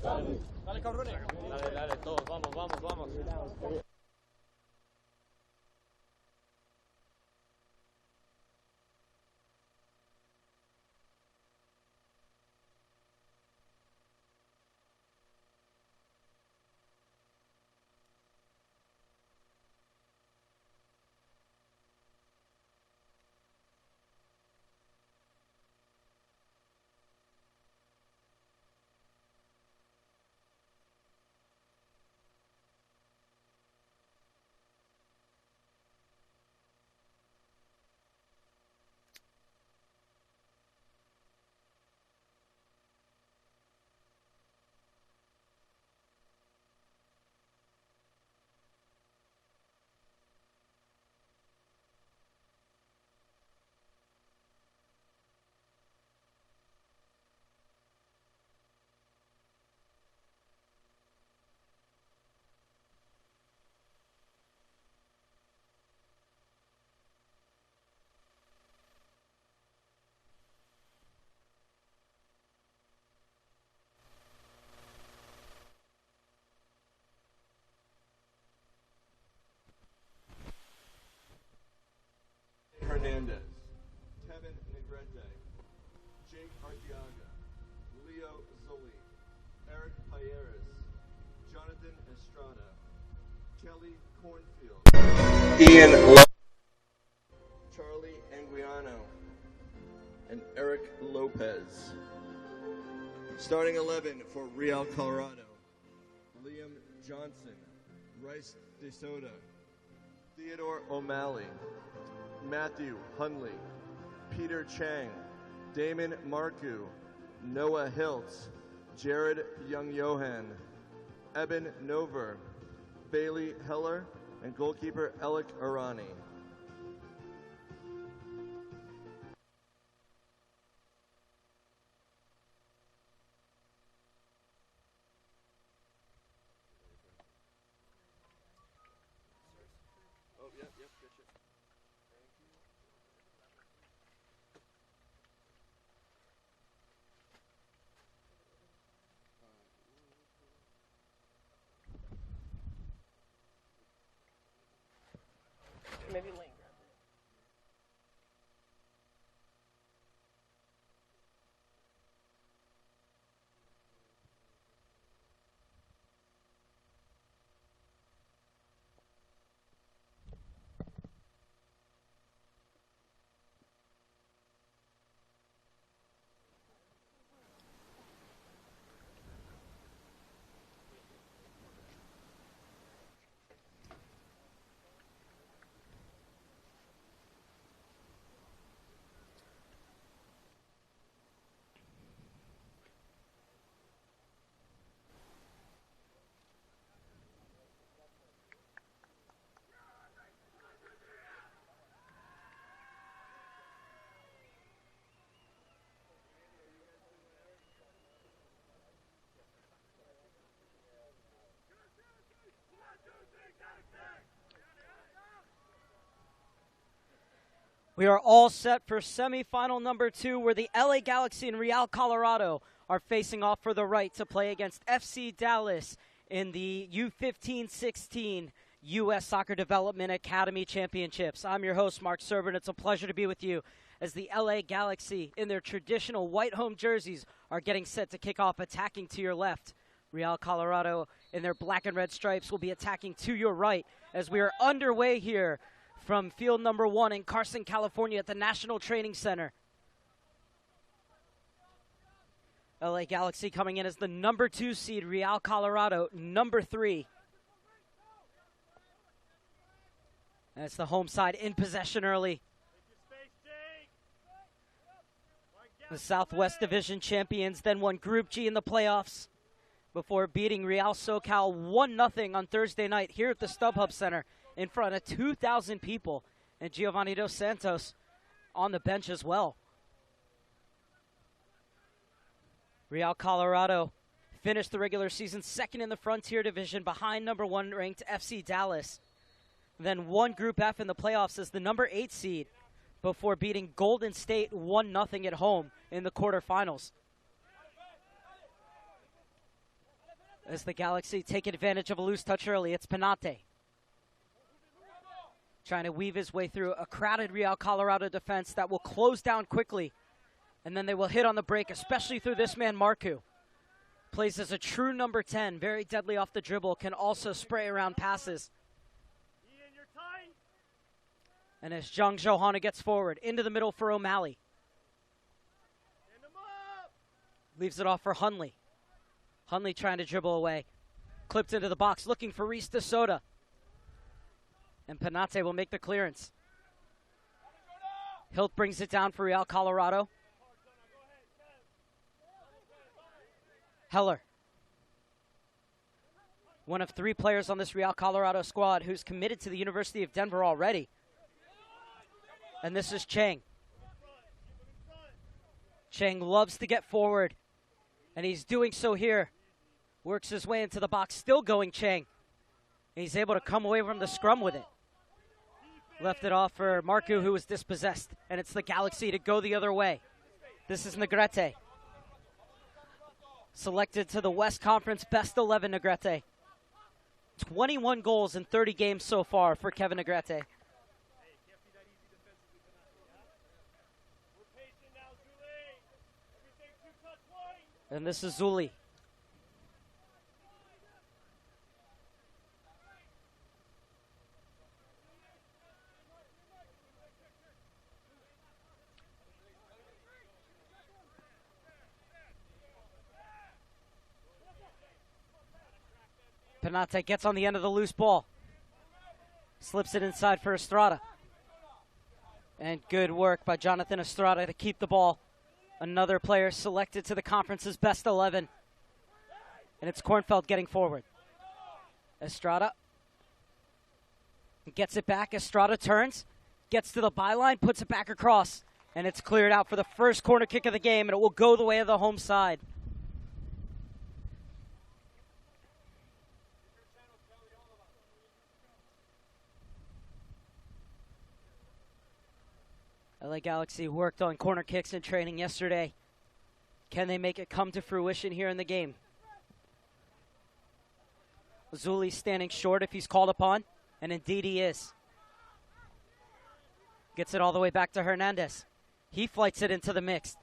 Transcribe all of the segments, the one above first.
Dale, cabrones. Dale, todos, vamos. Hernandez, Tevin Negrete, Jake Arteaga, Leo Zoli, Eric Payeras, Jonathan Estrada, Kelly Cornfield, Ian Charlie Anguiano, and Eric Lopez. Starting 11 for Real Colorado: Liam Johnson, Rice DeSoto, Theodore O'Malley, Matthew Hunley, Peter Chang, Damon Marcoux, Noah Hiltz, Jared Young-Johan, Eben Nover, Bailey Heller, and goalkeeper Alec Arani. Maybe Lane. We are all set for semifinal number 2, where the LA Galaxy and Real Colorado are facing off for the right to play against FC Dallas in the U-15-16 U.S. Soccer Development Academy Championships. I'm your host, Mark Serber, and it's a pleasure to be with you as the LA Galaxy, in their traditional white home jerseys, are getting set to kick off, attacking to your left. Real Colorado, in their black and red stripes, will be attacking to your right as we are underway here from field number 1 in Carson, California at the National Training Center. LA Galaxy coming in as the number 2 seed, Real Colorado, number 3. And it's the home side in possession early. The Southwest Division champions then won Group G in the playoffs before beating Real SoCal 1-0 on Thursday night here at the StubHub Center in front of 2,000 people, and Giovanni Dos Santos on the bench as well. Real Colorado finished the regular season second in the Frontier Division behind number 1 ranked FC Dallas. Then won Group F in the playoffs as the number 8 seed before beating Golden State 1-0 at home in the quarterfinals. As the Galaxy take advantage of a loose touch early, it's Penate. Trying to weave his way through a crowded Real Colorado defense that will close down quickly. And then they will hit on the break, especially through this man, Marku. Plays as a true number 10, very deadly off the dribble, can also spray around passes. And as Zhang Zhouhan gets forward, into the middle for O'Malley. Leaves it off for Hunley. Hunley trying to dribble away. Clipped into the box, looking for Reese DeSoto. And Penate will make the clearance. Hilt brings it down for Real Colorado. Heller. One of 3 players on this Real Colorado squad who's committed to the University of Denver already. And this is Chang. Chang loves to get forward, and he's doing so here. Works his way into the box, still going Chang. And he's able to come away from the scrum with it. Left it off for Marku, who was dispossessed, and it's the Galaxy to go the other way. This is Negrete. Selected to the West Conference Best 11 Negrete. 21 goals in 30 games so far for Kevin Negrete. And this is Zuli. Penate gets on the end of the loose ball. Slips it inside for Estrada. And good work by Jonathan Estrada to keep the ball. Another player selected to the conference's Best 11. And it's Kornfeld getting forward. Estrada gets it back. Estrada turns, gets to the byline, puts it back across. And it's cleared out for the first corner kick of the game, and it will go the way of the home side. LA Galaxy worked on corner kicks in training yesterday. Can they make it come to fruition here in the game? Zuli standing short if he's called upon, and indeed he is. Gets it all the way back to Hernandez. He flights it into the mix,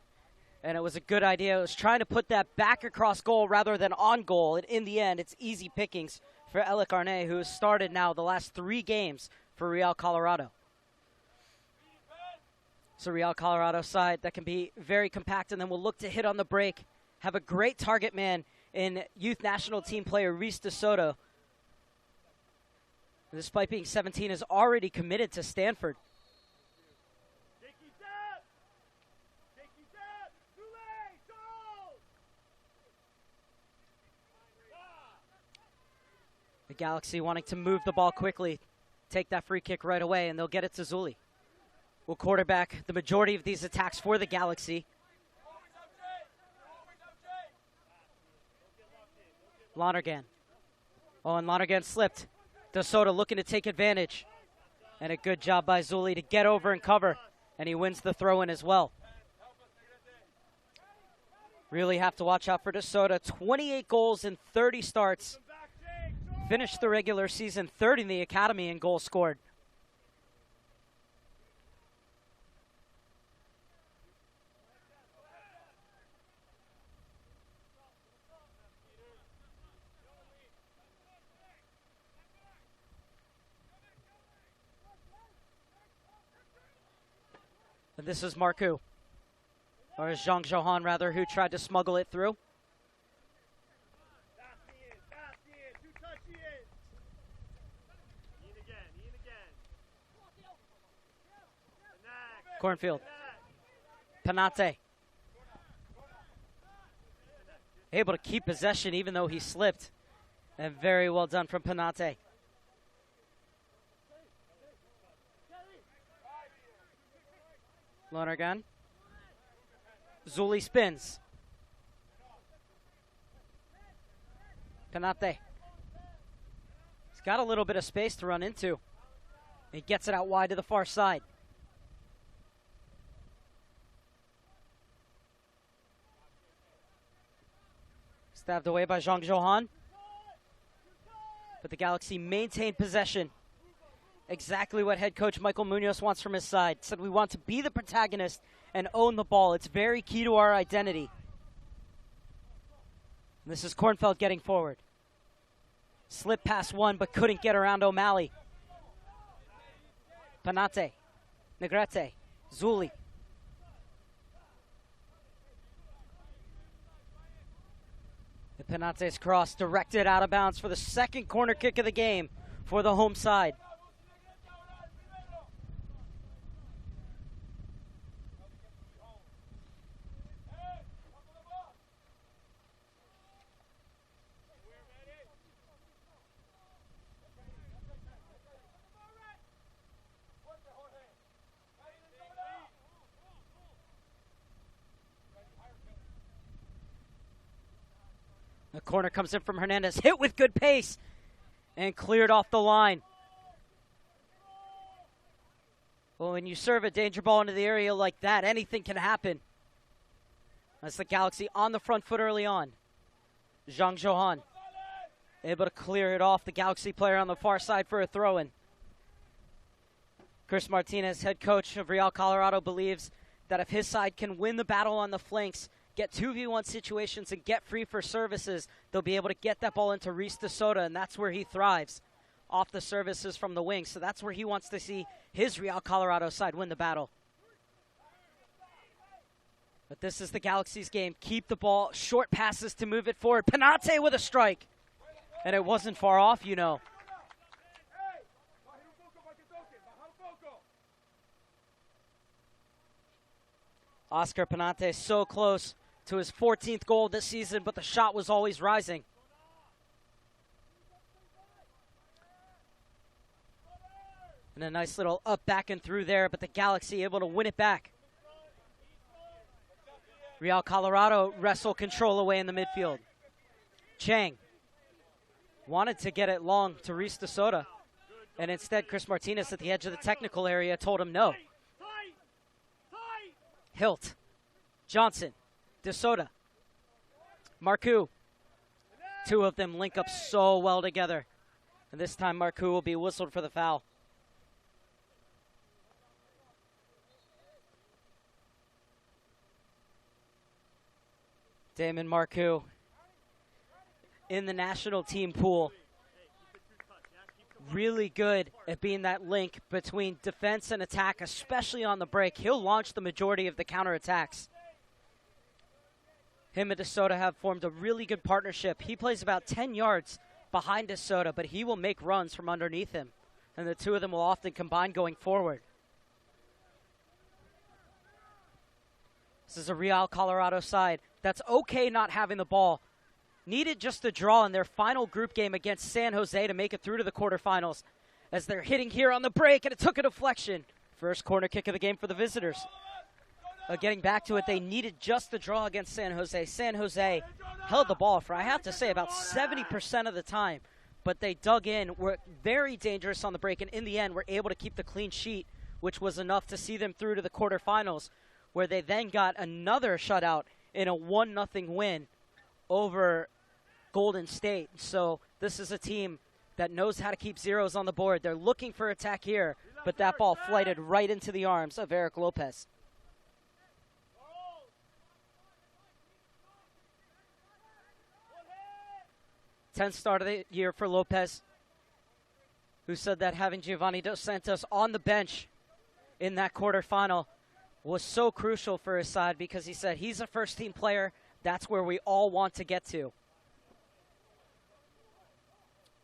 and it was a good idea. It was trying to put that back across goal rather than on goal, and in the end, it's easy pickings for Alec Arnay, who has started now the last 3 games for Real Colorado. So Real Colorado side that can be very compact, and then will look to hit on the break. Have a great target man in youth national team player Reese DeSoto. Despite being 17, is already committed to Stanford. The Galaxy wanting to move the ball quickly, take that free kick right away, and they'll get it to Zuli. Will quarterback the majority of these attacks for the Galaxy. Lonergan. Oh, and Lonergan slipped. DeSoto looking to take advantage. And a good job by Zuli to get over and cover. And he wins the throw-in as well. Really have to watch out for DeSoto. 28 goals in 30 starts. Finished the regular season third in the academy in goals scored. And this is Marku, or Zhang Zhouhan rather, who tried to smuggle it through. Cornfield. Penate. Able to keep possession even though he slipped. And very well done from Penate. Lonergan. Zuli spins. Penate. He's got a little bit of space to run into. He gets it out wide to the far side. Stabbed away by Zhang Zhouhan. But the Galaxy maintained possession. Exactly what head coach Michael Munoz wants from his side. Said we want to be the protagonist and own the ball. It's very key to our identity. And this is Kornfeld getting forward. Slip past one, but couldn't get around O'Malley. Panate, Negrete, Zuli. The Panate's cross directed out of bounds for the second corner kick of the game for the home side. The corner comes in from Hernandez, hit with good pace, and cleared off the line. Well, when you serve a danger ball into the area like that, anything can happen. That's the Galaxy on the front foot early on. Zhang Johan able to clear it off. The Galaxy player on the far side for a throw-in. Chris Martinez, head coach of Real Colorado, believes that if his side can win the battle on the flanks, get 2v1 situations, and get free for services, they'll be able to get that ball into Reese DeSoto, and that's where he thrives, off the services from the wing. So that's where he wants to see his Real Colorado side win the battle. But this is the Galaxy's game. Keep the ball, short passes to move it forward. Panate with a strike. And it wasn't far off, you know. Oscar Panate so close to his 14th goal this season, but the shot was always rising. And a nice little up, back, and through there, but the Galaxy able to win it back. Real Colorado wrestle control away in the midfield. Chang wanted to get it long to Reese DeSoto, and instead Chris Martinez at the edge of the technical area told him no. Hilt, Johnson, DeSoto, Marcoux. Two of them link up so well together. And this time Marcoux will be whistled for the foul. Damon Marcoux in the national team pool. Really good at being that link between defense and attack, especially on the break. He'll launch the majority of the counterattacks. Him and DeSoto have formed a really good partnership. He plays about 10 yards behind DeSoto, but he will make runs from underneath him. And the two of them will often combine going forward. This is a Real Colorado side that's okay not having the ball. Needed just a draw in their final group game against San Jose to make it through to the quarterfinals, as they're hitting here on the break, and it took a deflection. First corner kick of the game for the visitors. Getting back to it, they needed just a draw against San Jose. San Jose held the ball for, I have to say, about 70% of the time, but they dug in, were very dangerous on the break, and in the end were able to keep the clean sheet, which was enough to see them through to the quarterfinals, where they then got another shutout in a 1-0 win over Golden State. So this is a team that knows how to keep zeros on the board. They're looking for attack here, but that ball flighted right into the arms of Eric Lopez. Tenth start of the year for Lopez, who said that having Giovanni Dos Santos on the bench in that quarterfinal was so crucial for his side, because he said he's a first-team player. That's where we all want to get to.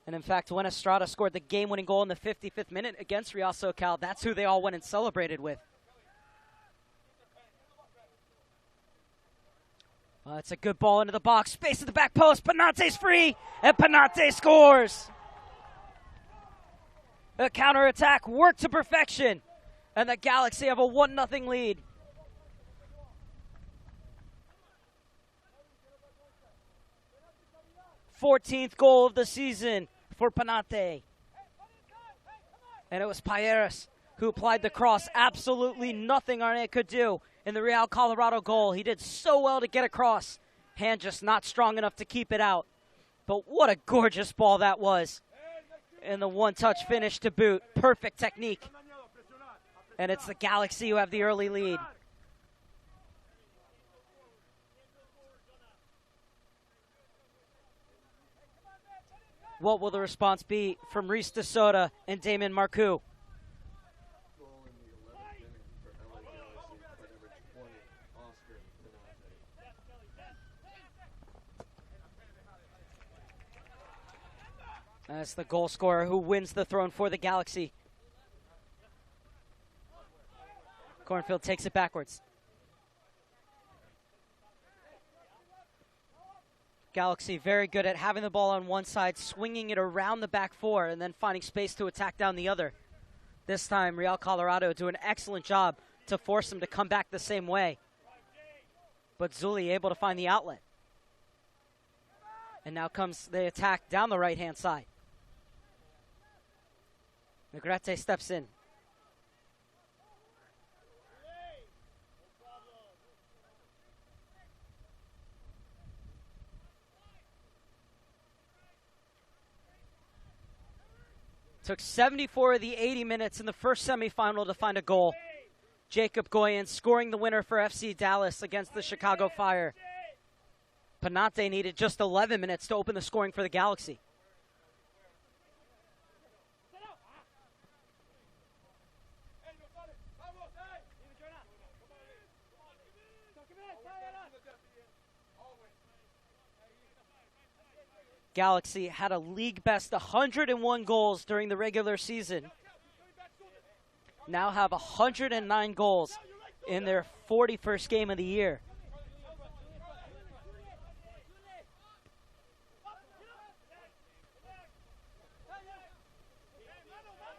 And in fact, when Estrada scored the game-winning goal in the 55th minute against Real SoCal, that's who they all went and celebrated with. It's a good ball into the box. Space at the back post. Panate's free, and Panate scores. The counterattack worked to perfection, and the Galaxy have a 1-0 lead. Fourteenth goal of the season for Panate. And it was Payeras who applied the cross. Absolutely nothing Arnett could do in the Real Colorado goal. He did so well to get across. Hand just not strong enough to keep it out. But what a gorgeous ball that was. And the one-touch finish to boot. Perfect technique. And it's the Galaxy who have the early lead. What will the response be from Reese DeSoto and Damon Marcoux? That's the goal scorer who wins the throne for the Galaxy. Cornfield takes it backwards. Galaxy very good at having the ball on one side, swinging it around the back four, and then finding space to attack down the other. This time, Real Colorado do an excellent job to force them to come back the same way. But Zulli able to find the outlet. And now comes the attack down the right-hand side. Negrete steps in. Took 74 of the 80 minutes in the first semifinal to find a goal. Jacob Goyen scoring the winner for FC Dallas against the Chicago Fire. Panate needed just 11 minutes to open the scoring for the Galaxy. Galaxy had a league best 101 goals during the regular season. Now have 109 goals in their 41st game of the year.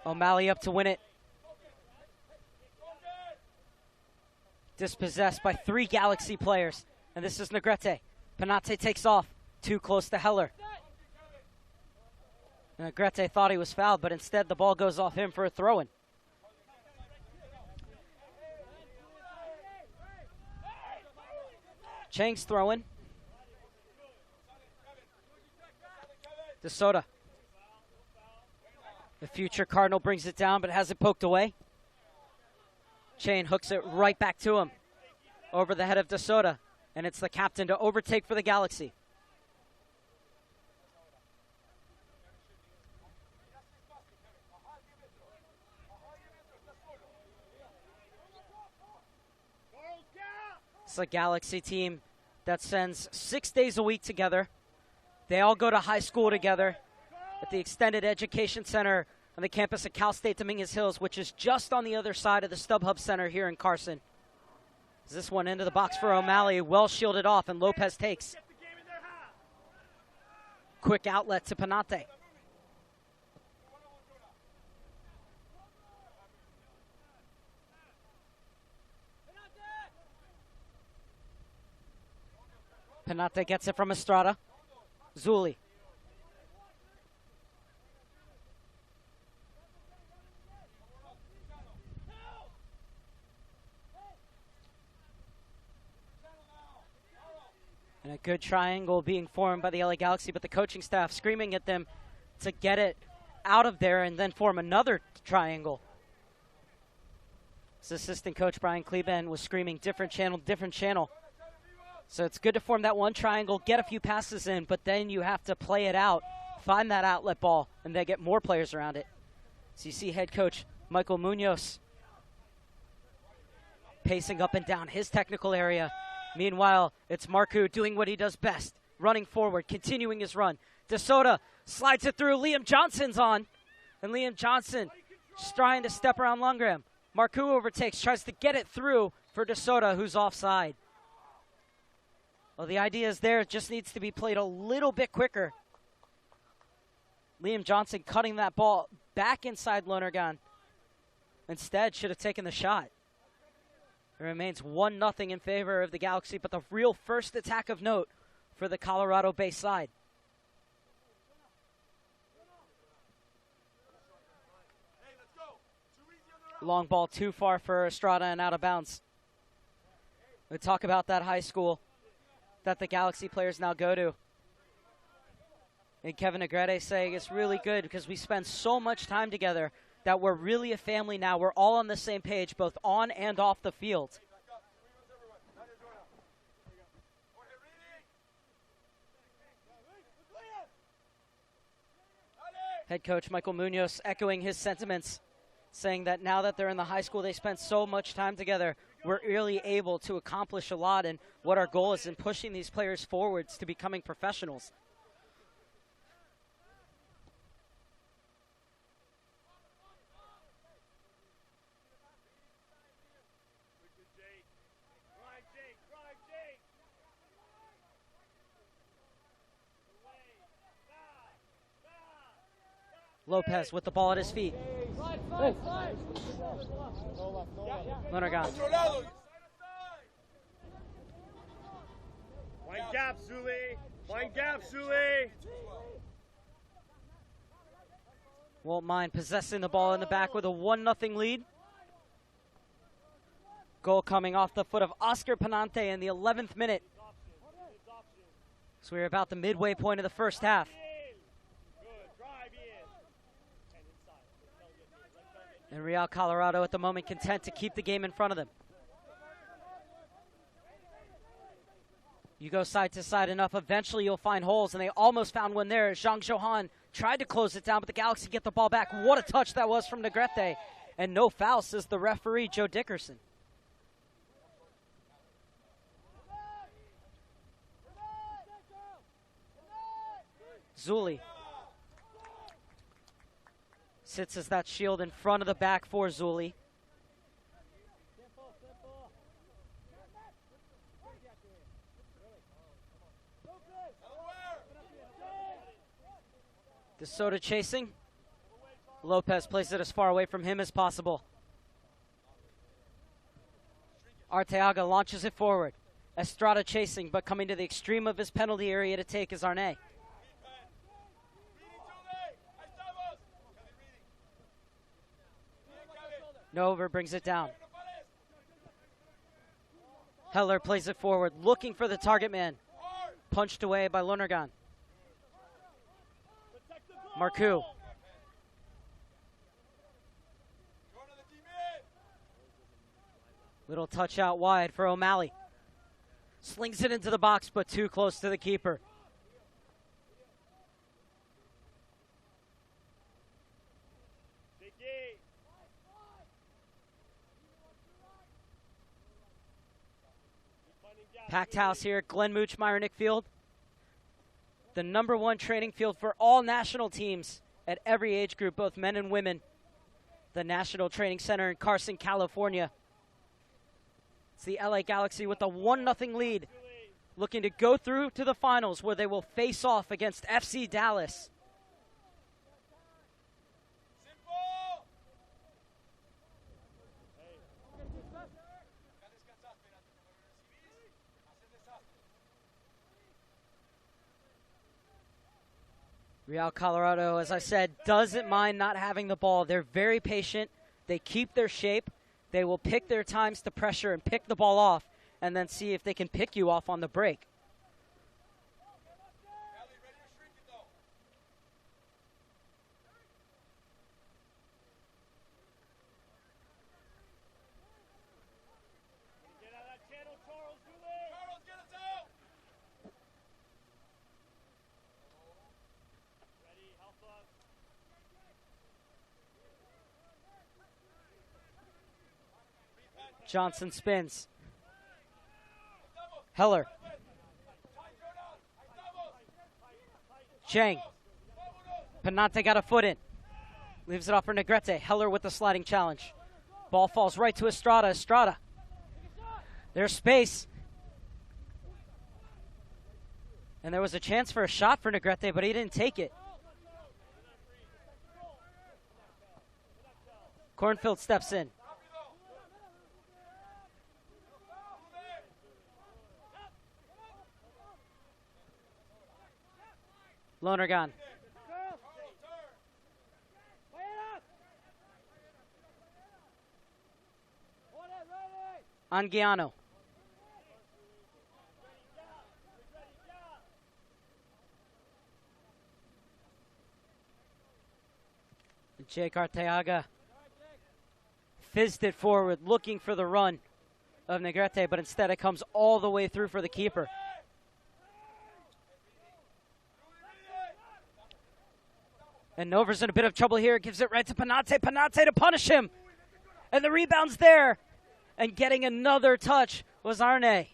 O'Malley up to win it. Dispossessed by 3 Galaxy players. And this is Negrete. Panate takes off. Too close to Heller. Negrete thought he was fouled, but instead the ball goes off him for a throw-in. Chang's throwing. DeSoto. The future Cardinal brings it down, but has it poked away. Chang hooks it right back to him. Over the head of DeSoto. And it's the captain to overtake for the Galaxy. It's a Galaxy team that sends 6 days a week together. They all go to high school together at the Extended Education Center on the campus of Cal State Dominguez Hills, which is just on the other side of the StubHub Center here in Carson. This one into the box for O'Malley, well shielded off, and Lopez takes. Quick outlet to Panate. Panate gets it from Estrada. Zulli. And a good triangle being formed by the LA Galaxy, but the coaching staff screaming at them to get it out of there and then form another triangle. His assistant coach, Brian Kleben, was screaming, different channel, different channel. So it's good to form that one triangle, get a few passes in, but then you have to play it out, find that outlet ball, and then get more players around it. So you see head coach Michael Munoz pacing up and down his technical area. Meanwhile, it's Marcoux doing what he does best, running forward, continuing his run. DeSoto slides it through. Liam Johnson's on, and Liam Johnson just trying to step around Lundgren. Marcoux overtakes, tries to get it through for DeSoto, who's offside. Well, the idea is there. It just needs to be played a little bit quicker. Liam Johnson cutting that ball back inside Lonergan. Instead, should have taken the shot. It remains 1-0 in favor of the Galaxy, but the real first attack of note for the Colorado-based side. Long ball too far for Estrada and out of bounds. We talk about that high school that the Galaxy players now go to. And Kevin Negrete saying it's really good because we spend so much time together that we're really a family now. We're all on the same page, both on and off the field. Head coach Michael Munoz echoing his sentiments, saying that now that they're in the high school, they spent so much time together, we're really able to accomplish a lot, and what our goal is in pushing these players forwards to becoming professionals. Lopez with the ball at his feet. Lonergan. Wine gap, Zuli. Wine gap, Zuli. Won't mind possessing the ball in the back with a 1-0 lead. Goal coming off the foot of Oscar Panante in the 11th minute. So we're about the midway point of the first half. And Real Colorado at the moment content to keep the game in front of them. You go side to side enough, eventually you'll find holes, and they almost found one there. Zhang Zhouhan tried to close it down, but the Galaxy get the ball back. What a touch that was from Negrete. And no foul, says the referee, Joe Dickerson. Zuli sits as that shield in front of the back for Zuli. DeSoto chasing. Lopez plays it as far away from him as possible. Arteaga launches it forward. Estrada chasing, but coming to the extreme of his penalty area to take is Arnay. Nover brings it down. Heller plays it forward, looking for the target man. Punched away by Lonergan. Marcoux. Little touch out wide for O'Malley. Slings it into the box, but too close to the keeper. Packed house here at Glenn Mooch Myernick Field. The #1 training field for all national teams at every age group, both men and women. The National Training Center in Carson, California. It's the LA Galaxy with a 1-0 lead, looking to go through to the finals where they will face off against FC Dallas. Real Colorado, as I said, doesn't mind not having the ball. They're very patient. They keep their shape. They will pick their times to pressure and pick the ball off and then see if they can pick you off on the break. Johnson spins. Heller. Chang. Panante got a foot in. Leaves it off for Negrete. Heller with the sliding challenge. Ball falls right to Estrada. Estrada. There's space. And there was a chance for a shot for Negrete, but he didn't take it. Cornfield steps in. Lonergan. Anguiano. Jake Arteaga fizzed it forward, looking for the run of Negrete, but instead it comes all the way through for the keeper. And Nover's in a bit of trouble here. Gives it right to Panate. Panate to punish him. And the rebound's there. And getting another touch was Arne.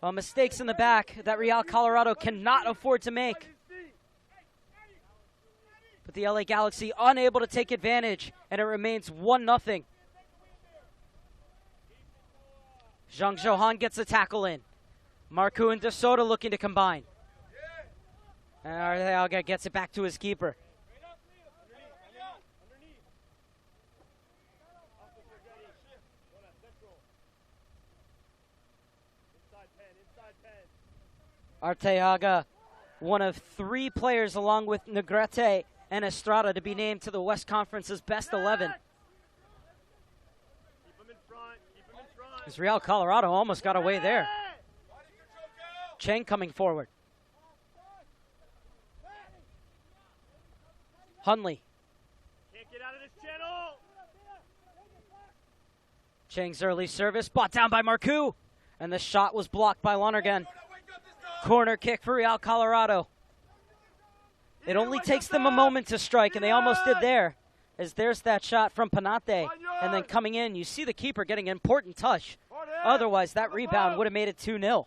Well, mistakes in the back that Real Colorado cannot afford to make. But the LA Galaxy unable to take advantage, and it remains 1-0. Zhang Zhouhan gets a tackle in. Marcu and De Soto looking to combine. And Arteaga gets it back to his keeper. Arteaga, one of 3 players along with Negrete and Estrada to be named to the West Conference's best 11. As Real Colorado almost got away there. Cheng coming forward. Hunley. Can't get out of this channel. Cheng's early service brought down by Marcu. And the shot was blocked by Lonergan. Corner kick for Real Colorado. It only takes them a moment to strike, and they almost did there. As there's that shot from Panate. And then coming in, you see the keeper getting an important touch. Otherwise, that rebound would have made it 2-0.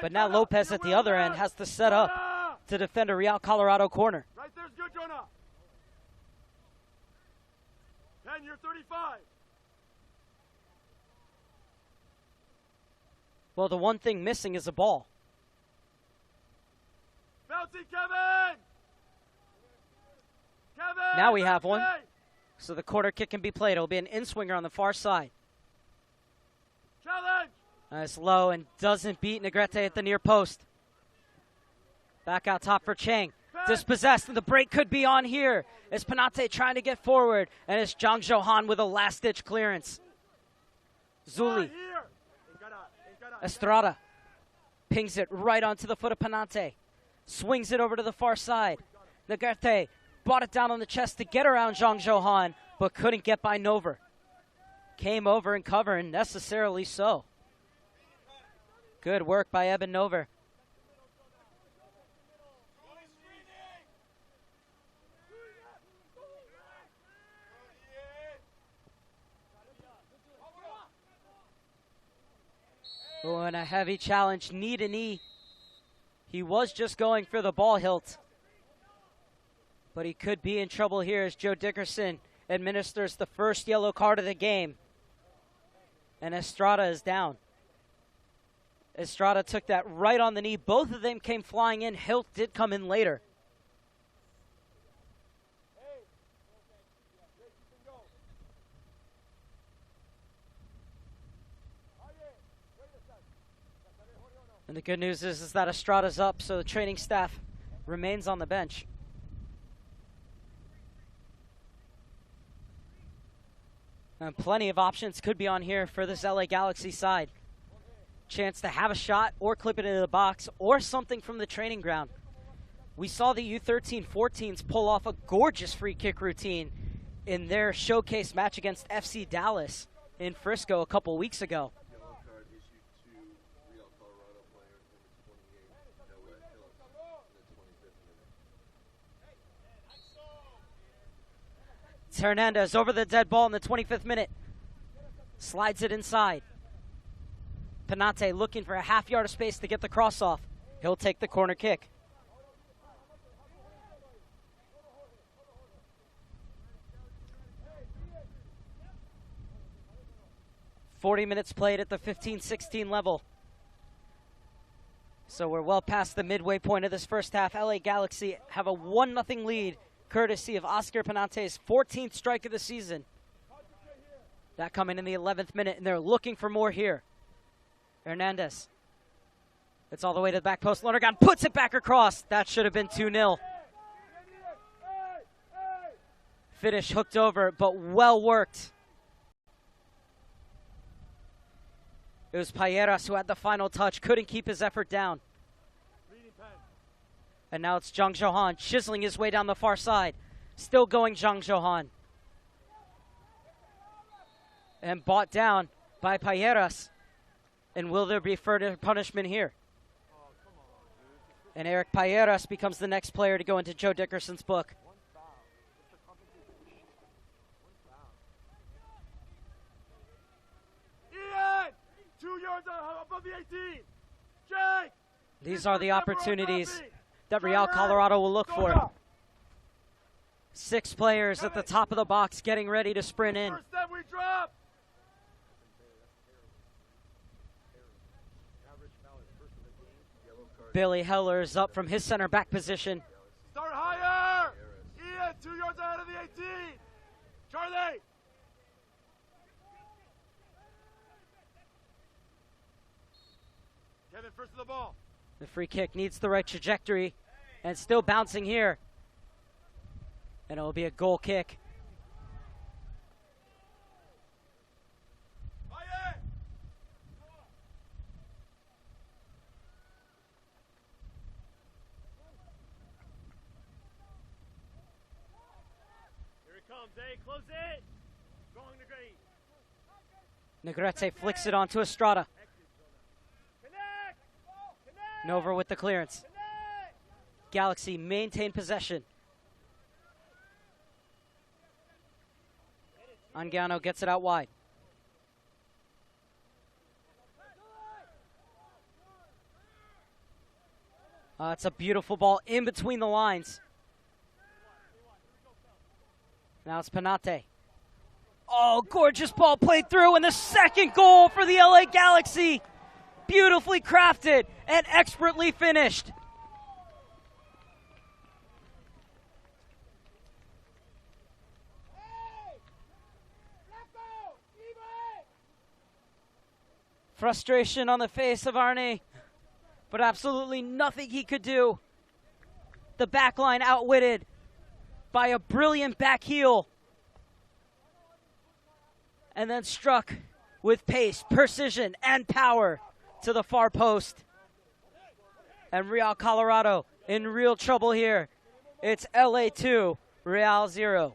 But now Lopez at the other end has to set up to defend a Real Colorado corner. Right there's good, Jonah. 10, you're 35. Well, the one thing missing is a ball. Bouncy, Kevin! Kevin! Now we have one. So the corner kick can be played. It'll be an in-swinger on the far side. Challenge! Nice low and doesn't beat Negrete at the near post. Back out top for Cheng. Dispossessed, and the break could be on here. Is Panate trying to get forward, and it's Zhang Zhouhan with a last-ditch clearance. Zuli. Estrada pings it right onto the foot of Panate. Swings it over to the far side. Negrete brought it down on the chest to get around Zhang Zhouhan, but couldn't get by Nover. Came over and covered, and necessarily so. Good work by Eben Nover. Oh, and a heavy challenge, knee to knee. He was just going for the ball hilt. But he could be in trouble here as Joe Dickerson administers the first yellow card of the game. And Estrada is down. Estrada took that right on the knee. Both of them came flying in. Hilt did come in later. And the good news is that Estrada's up, so the training staff remains on the bench. And plenty of options could be on here for this LA Galaxy side. Chance to have a shot or clip it into the box or something from the training ground. We saw the U-13-14s pull off a gorgeous free kick routine in their showcase match against FC Dallas in Frisco a couple weeks ago. It's Hernandez over the dead ball in the 25th minute. Slides it inside. Panate looking for a half yard of space to get the cross off. He'll take the corner kick. "40 minutes played at the 15-16 level. So we're well past the midway point of this first half. LA Galaxy have a 1-0 lead, courtesy of Oscar Panate's 14th strike of the season. That coming in the 11th minute, and they're looking for more here. Hernandez. It's all the way to the back post. Lonergan puts it back across. That should have been 2-0. Finish hooked over, but well worked. It was Payeras who had the final touch, couldn't keep his effort down. And now it's Jung Jo-han chiseling his way down the far side. Still going Jung Jo-han. And brought down by Payeras. And will there be further punishment here? And Eric Payeras becomes the next player to go into Joe Dickerson's book. Ian! 2 yards above the 18. Jake! These are the opportunities that Real Colorado will look for. 6 players at the top of the box getting ready to sprint in. First step we drop. Billy Heller is up from his center back position. Start higher. Ian, 2 yards ahead of the 18. Charlie. Kevin, first to the ball. The free kick needs the right trajectory and still bouncing here. And it will be a goal kick. Here it comes, eh? Close it. Going to Negrete flicks it onto Estrada. Connect. Connect. Nova with the clearance. Connect. Galaxy maintain possession. Angano gets it out wide. It's a beautiful ball in between the lines. Now it's Panate. Oh, gorgeous ball played through, and the second goal for the LA Galaxy. Beautifully crafted and expertly finished. Frustration on the face of Arne, but absolutely nothing he could do. The back line outwitted by a brilliant back heel. And then struck with pace, precision, and power to the far post. And Real Colorado in real trouble here. It's LA 2, Real 0.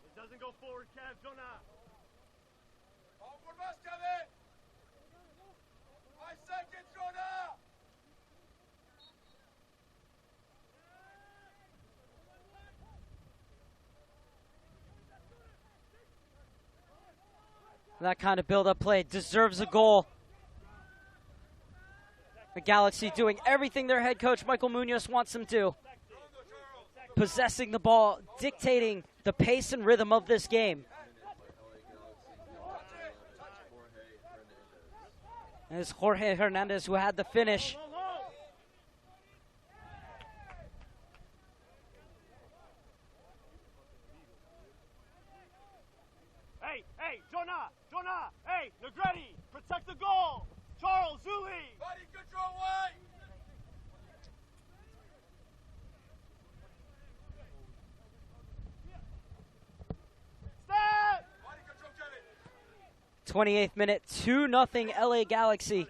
It doesn't go forward, Kev. Jonah. Kevin. 5 seconds, Jonah. That kind of build-up play deserves a goal. The Galaxy doing everything their head coach Michael Munoz wants them to. Possessing the ball, dictating the pace and rhythm of this game. And it's Jorge Hernandez who had the finish. Hey, Jonah, hey, Negrete, protect the goal. Charles, Zuli. Body control way. Stop. Body control, Kevin. 28th minute, 2-0 LA Galaxy.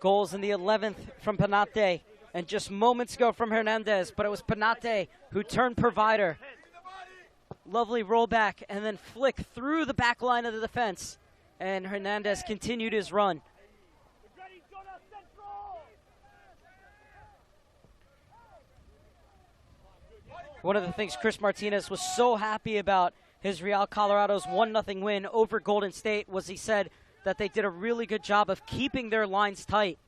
Goals in the 11th from Panate, and just moments ago from Hernandez, but it was Panate who turned provider. Lovely rollback and then flick through the back line of the defense, and Hernandez continued his run. One of the things Chris Martinez was so happy about his Real Colorado's 1-0 win over Golden State was he said that they did a really good job of keeping their lines tight.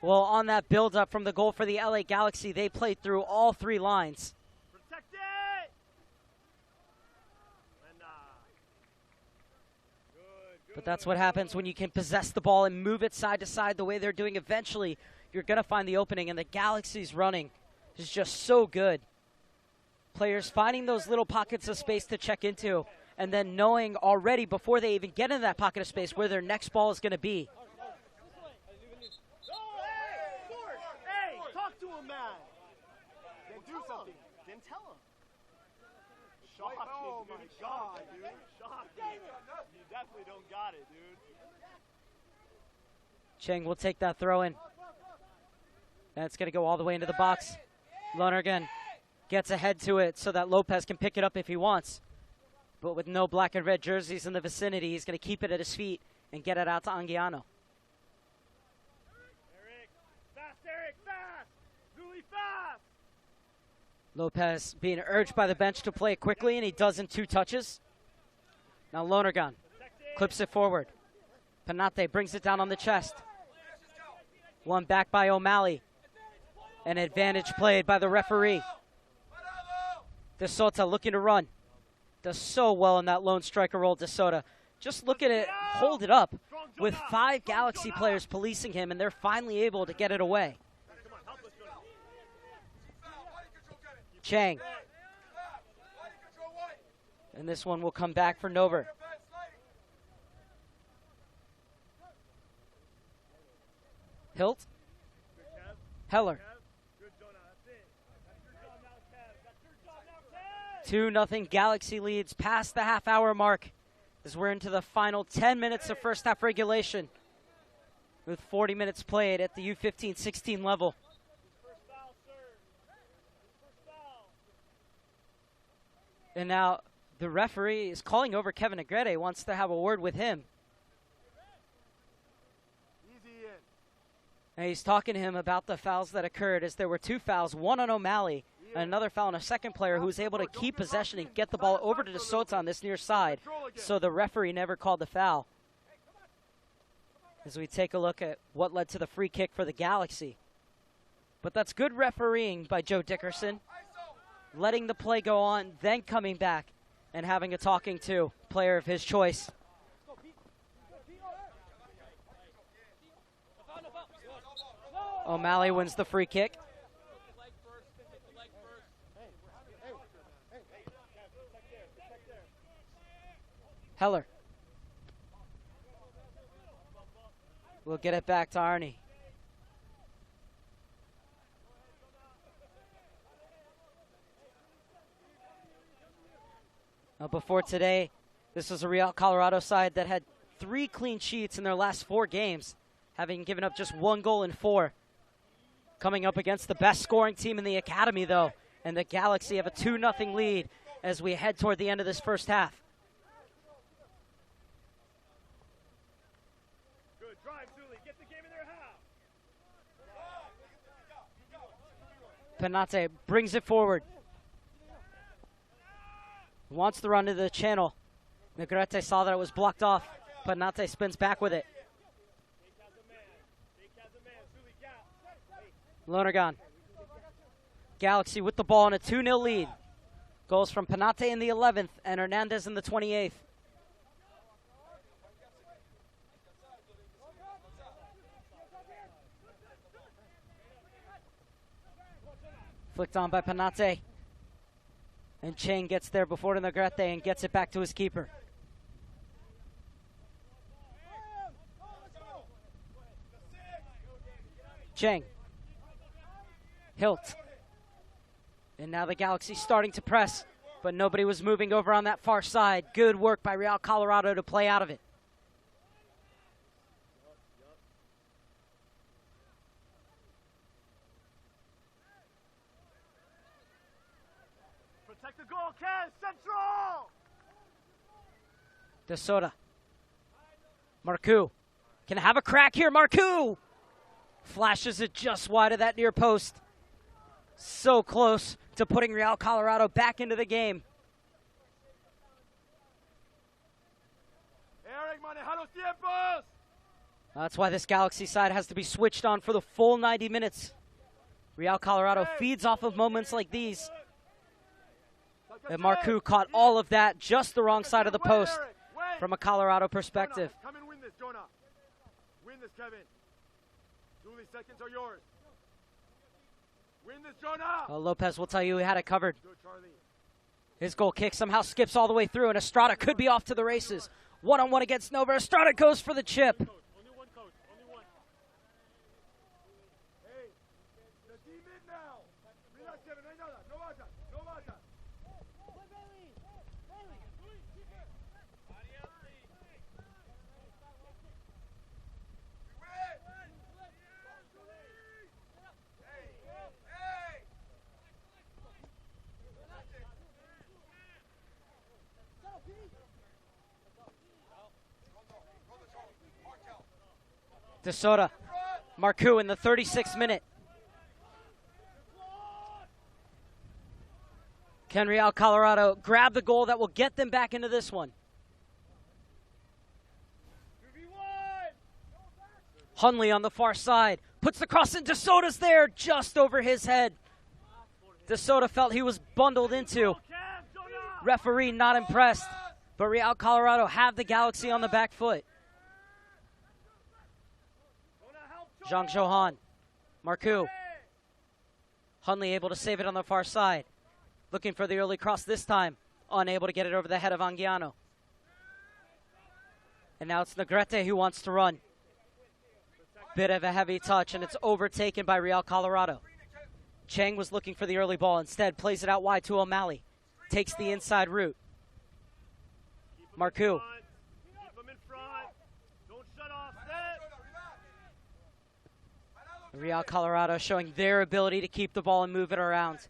Well, on that build-up from the goal for the LA Galaxy, they played through all 3 lines. Protect it. But that's what happens when you can possess the ball and move it side to side the way they're doing. Eventually, you're going to find the opening, and the Galaxy's running is just so good. Players finding those little pockets of space to check into, and then knowing already before they even get into that pocket of space where their next ball is going to be. Hey, talk to him, man. Then do something. Then tell him. Shocking, oh my God, dude. Shocking. You definitely don't got it, dude. Cheng will take that throw in. That's going to go all the way into the box. Lonergan gets ahead to it so that Lopez can pick it up if he wants. But with no black and red jerseys in the vicinity, he's going to keep it at his feet and get it out to Anguiano. Eric, fast! Zuli, fast! Lopez being urged by the bench to play it quickly, and he does in 2 touches. Now Lonergan clips it forward. Panate brings it down on the chest. One back by O'Malley. An advantage played by the referee. De Sota looking to run. Does so well in that lone striker role, De Sota. Just look at it, hold it up with 5 Galaxy players policing him, and they're finally able to get it away. Chang. And this one will come back for Nover. Hilt. Heller. 2-0 Galaxy leads past the half-hour mark as we're into the final 10 minutes of first half regulation with 40 minutes played at the U-15-16 level. And now the referee is calling over Kevin Negrete, wants to have a word with him. And he's talking to him about the fouls that occurred, as there were 2 fouls, one on O'Malley and another foul on a second player who was able to keep possession and get the ball over to De Sota on this near side. So the referee never called the foul. As we take a look at what led to the free kick for the Galaxy. But that's good refereeing by Joe Dickerson, letting the play go on, then coming back and having a talking to player of his choice. O'Malley wins the free kick. Heller. We'll get it back to Arnie. Now before today, this was a Real Colorado side that had 3 clean sheets in their last 4 games, having given up just 1 goal in 4. Coming up against the best scoring team in the academy, though, and the Galaxy have a 2-0 lead as we head toward the end of this first half. Good drive, Zuli. Get the game in their half. Panate brings it forward. Wants to run to the channel. Negrete saw that it was blocked off. Panate spins back with it. Lonergan. Galaxy with the ball in a 2-0 lead. Goals from Panate in the 11th and Hernandez in the 28th. Flicked on by Panate. And Chang gets there before Negrete and gets it back to his keeper. Chang. Hilt. And now the Galaxy starting to press, but nobody was moving over on that far side. Good work by Real Colorado to play out of it. Protect the goal, Kez. Central! De Sota. Marcoux. Can have a crack here. Marcoux! Flashes it just wide of that near post. So close to putting Real Colorado back into the game. Eric, maneja los tiempos! That's why this Galaxy side has to be switched on for the full 90 minutes. Real Colorado feeds off of moments like these. And Marcoux caught all of that just the wrong side of the post from a Colorado perspective. Come and win this, Jonah. Win this, Kevin. Zuli, seconds are yours. Win this, Jonah. Lopez will tell you he had it covered. Good, Charlie. His goal kick somehow skips all the way through, and Estrada could be off to the races. One-on-one against Nova. Estrada goes for the chip. Only one coach, only one. Hey, the team in now. Relax, Kevin, no hay nada. No vayas, no vayas. DeSoto, Marcoux in the 36th minute. Can Real Colorado grab the goal that will get them back into this one? Hunley on the far side. Puts the cross in. DeSoto's there just over his head. DeSoto felt he was bundled into. Referee not impressed. But Real Colorado have the Galaxy on the back foot. Zhang Zhouhan. Marcoux. Hunley able to save it on the far side. Looking for the early cross this time. Unable to get it over the head of Anguiano. And now it's Negrete who wants to run. Bit of a heavy touch, and it's overtaken by Real Colorado. Chang was looking for the early ball. Instead, plays it out wide to O'Malley. Takes the inside route. Marcoux. Real Colorado showing their ability to keep the ball and move it around.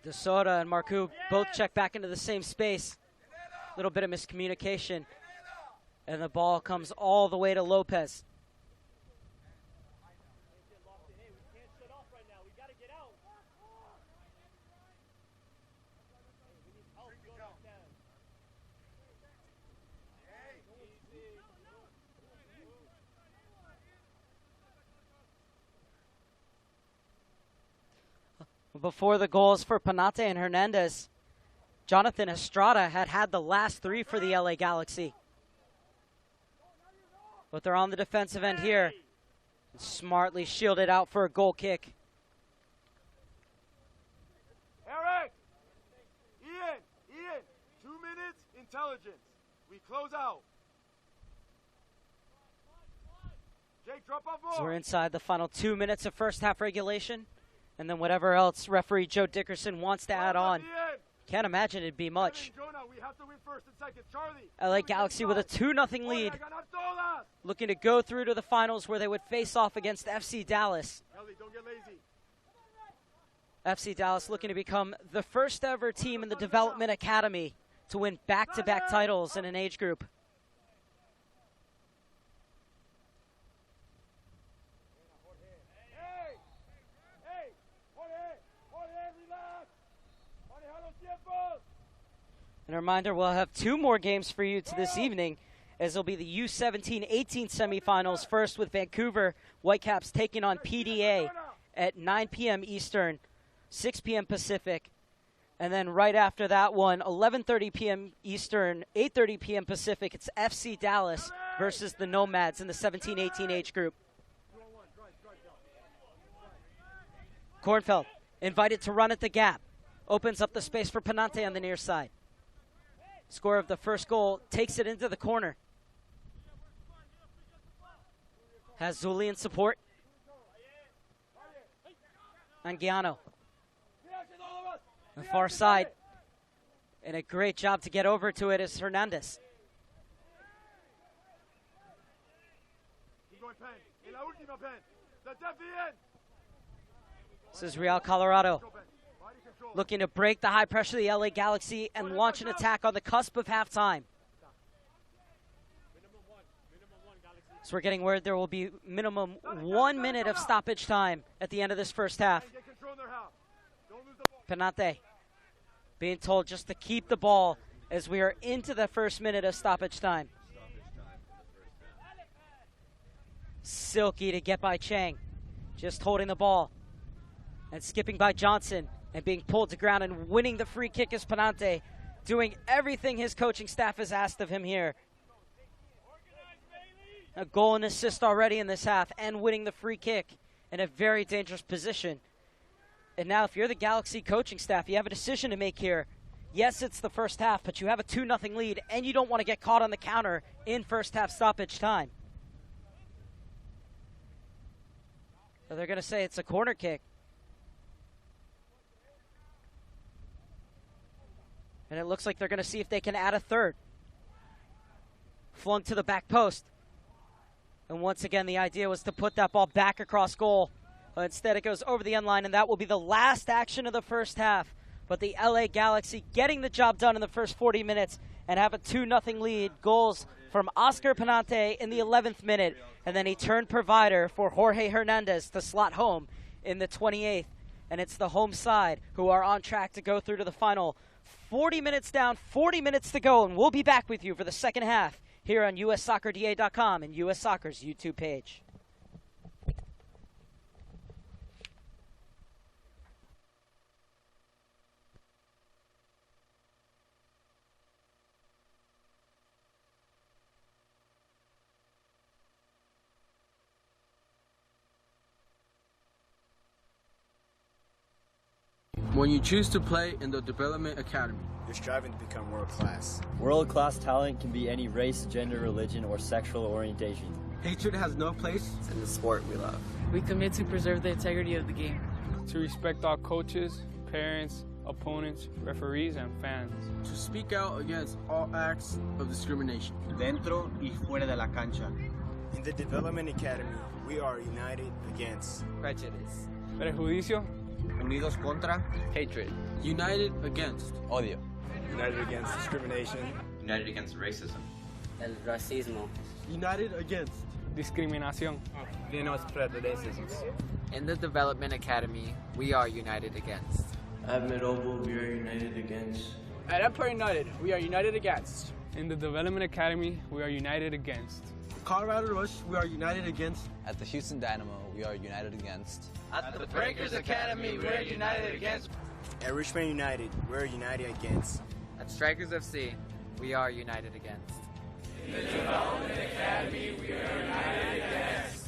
DeSoto and Marcoux both check back into the same space. A little bit of miscommunication. And the ball comes all the way to Lopez. Before the goals for Panate and Hernandez, Jonathan Estrada had the last three for the LA Galaxy. But they're on the defensive end here. Smartly shielded out for a goal kick. Eric! Ian! 2 minutes, intelligence. We close out. Jake, drop off more. So we're inside the final 2 minutes of first half regulation. And then whatever else referee Joe Dickerson wants to add on. Can't imagine it'd be much. LA Galaxy with a 2-0 lead. Looking to go through to the finals where they would face off against FC Dallas. FC Dallas looking to become the first ever team in the Development Academy to win back-to-back titles in an age group. And a reminder, we'll have 2 more games for you to this evening, as it'll be the U-17-18 semifinals, first with Vancouver Whitecaps taking on PDA at 9 p.m. Eastern, 6 p.m. Pacific. And then right after that one, 11:30 p.m. Eastern, 8:30 p.m. Pacific, it's FC Dallas versus the Nomads in the 17-18 age group. Kornfeld invited to run at the gap. Opens up the space for Panate on the near side. Scorer of the first goal takes it into the corner. Has Zuli in support. Anguiano. The far side. And a great job to get over to it is Hernandez. This is Real Colorado. Looking to break the high pressure of the LA Galaxy and launch an attack on the cusp of halftime. So we're getting word there will be minimum 1 minute of stoppage time at the end of this first half. Panate being told just to keep the ball as we are into the first minute of stoppage time. Silky to get by Chang. Just holding the ball. And skipping by Johnson. And being pulled to ground and winning the free kick is Panate, doing everything his coaching staff has asked of him here. A goal and assist already in this half and winning the free kick in a very dangerous position. And now if you're the Galaxy coaching staff, you have a decision to make here. Yes, it's the first half, but you have a 2-0 lead and you don't want to get caught on the counter in first half stoppage time. So they're going to say it's a corner kick. And it looks like they're going to see if they can add a third. Flung to the back post. And once again, the idea was to put that ball back across goal But instead it goes over the end line, and that will be the last action of the first half. But the LA Galaxy getting the job done in the first 40 minutes and have a 2-0 lead. Goals from Oscar Penante in the 11th minute, and then he turned provider for Jorge Hernandez to slot home in the 28th. And it's the home side who are on track to go through to the final. 40 minutes down, 40 minutes to go, and we'll be back with you for the second half here on USSoccerDA.com and US Soccer's YouTube page. When you choose to play in the Development Academy, you're striving to become world class. World-class talent can be any race, gender, religion, or sexual orientation. hatred has no place in the sport we love. We commit to preserve the integrity of the game. To respect all coaches, parents, opponents, referees, and fans. To speak out against all acts of discrimination. Dentro y fuera de la cancha. In the Development Academy, we are united against prejudice. Prejuicio. Unidos contra hatred. United against odio. United against discrimination. United against racism. El racismo. United against discriminación. Menos prejudices. In the Development Academy, we are united against. At Midobo, we are united against. At Empire United, we are united against. In the Development Academy, we are united against. Colorado Rush, we are united against. At the Houston Dynamo, we are united against. At the Breakers Academy, we are united against. At Richmond United, we are united against. At Strikers FC, we are united against. In the Development Academy, we are united against.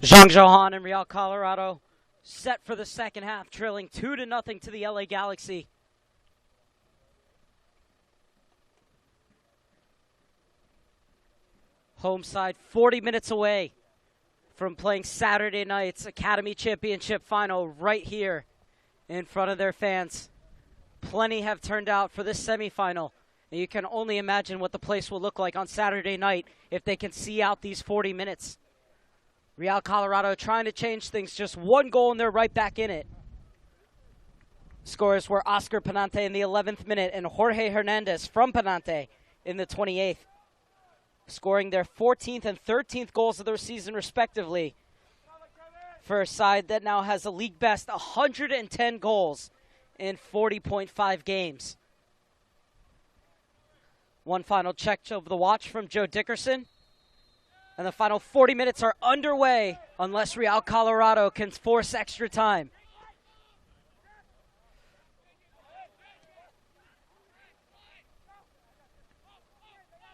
Zhang Zhouhan and Real Colorado set for the second half, trailing 2-0 to the LA Galaxy. Home side 40 minutes away from playing Saturday night's Academy Championship final right here in front of their fans. Plenty have turned out for this semifinal. And you can only imagine what the place will look like on Saturday night if they can see out these 40 minutes. Real Colorado trying to change things, just one goal and they're right back in it. Scores were Oscar Penante in the 11th minute and Jorge Hernandez from Penante in the 28th. Scoring their 14th and 13th goals of their season respectively for a side that now has a league best 110 goals in 40.5 games. One final check of the watch from Joe Dickerson. And the final 40 minutes are underway unless Real Colorado can force extra time.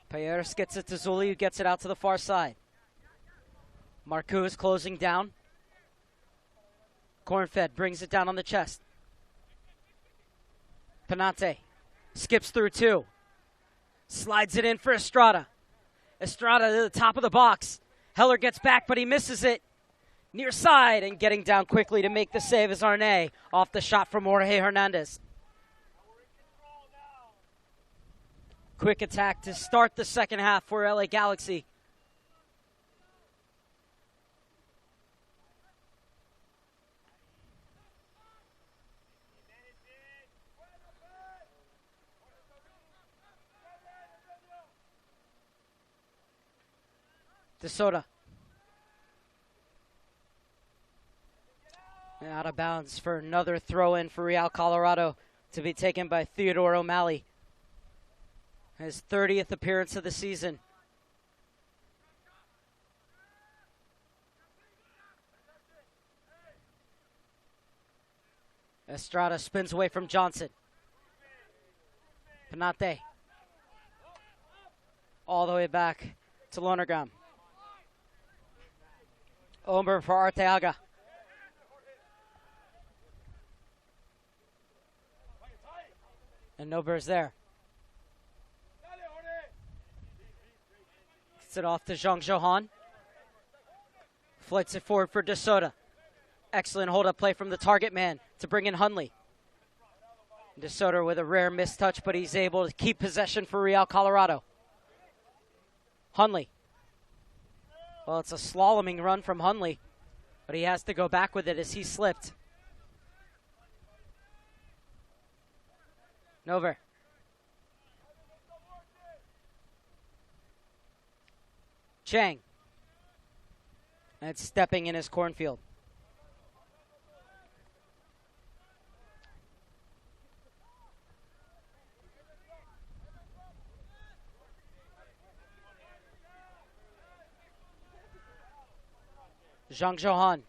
Payeras gets it to Zuli, who gets it out to the far side. Marcoux is closing down. Cornfed brings it down on the chest. Penante skips through two. Slides it in for Estrada. Estrada to the top of the box. Heller gets back, but he misses it. Near side, and getting down quickly to make the save is Arnay off the shot from Jorge Hernandez. Quick attack to start the second half for LA Galaxy. DeSoto. And out of bounds for another throw-in for Real Colorado to be taken by Theodore O'Malley. His 30th appearance of the season. Estrada spins away from Johnson. Penate. All the way back to Lonergan. Omer for Arteaga. And Nober's there. Gets it off to Zhang Zhouhan. Flights it forward for DeSoto. Excellent hold-up play from the target man to bring in Hunley. DeSoto with a rare mistouch, but he's able to keep possession for Real Colorado. Hunley. Well, it's a slaloming run from Hunley, but he has to go back with it as he slipped. Nover. Chang. And stepping in his cornfield. Zhang Zhouhan.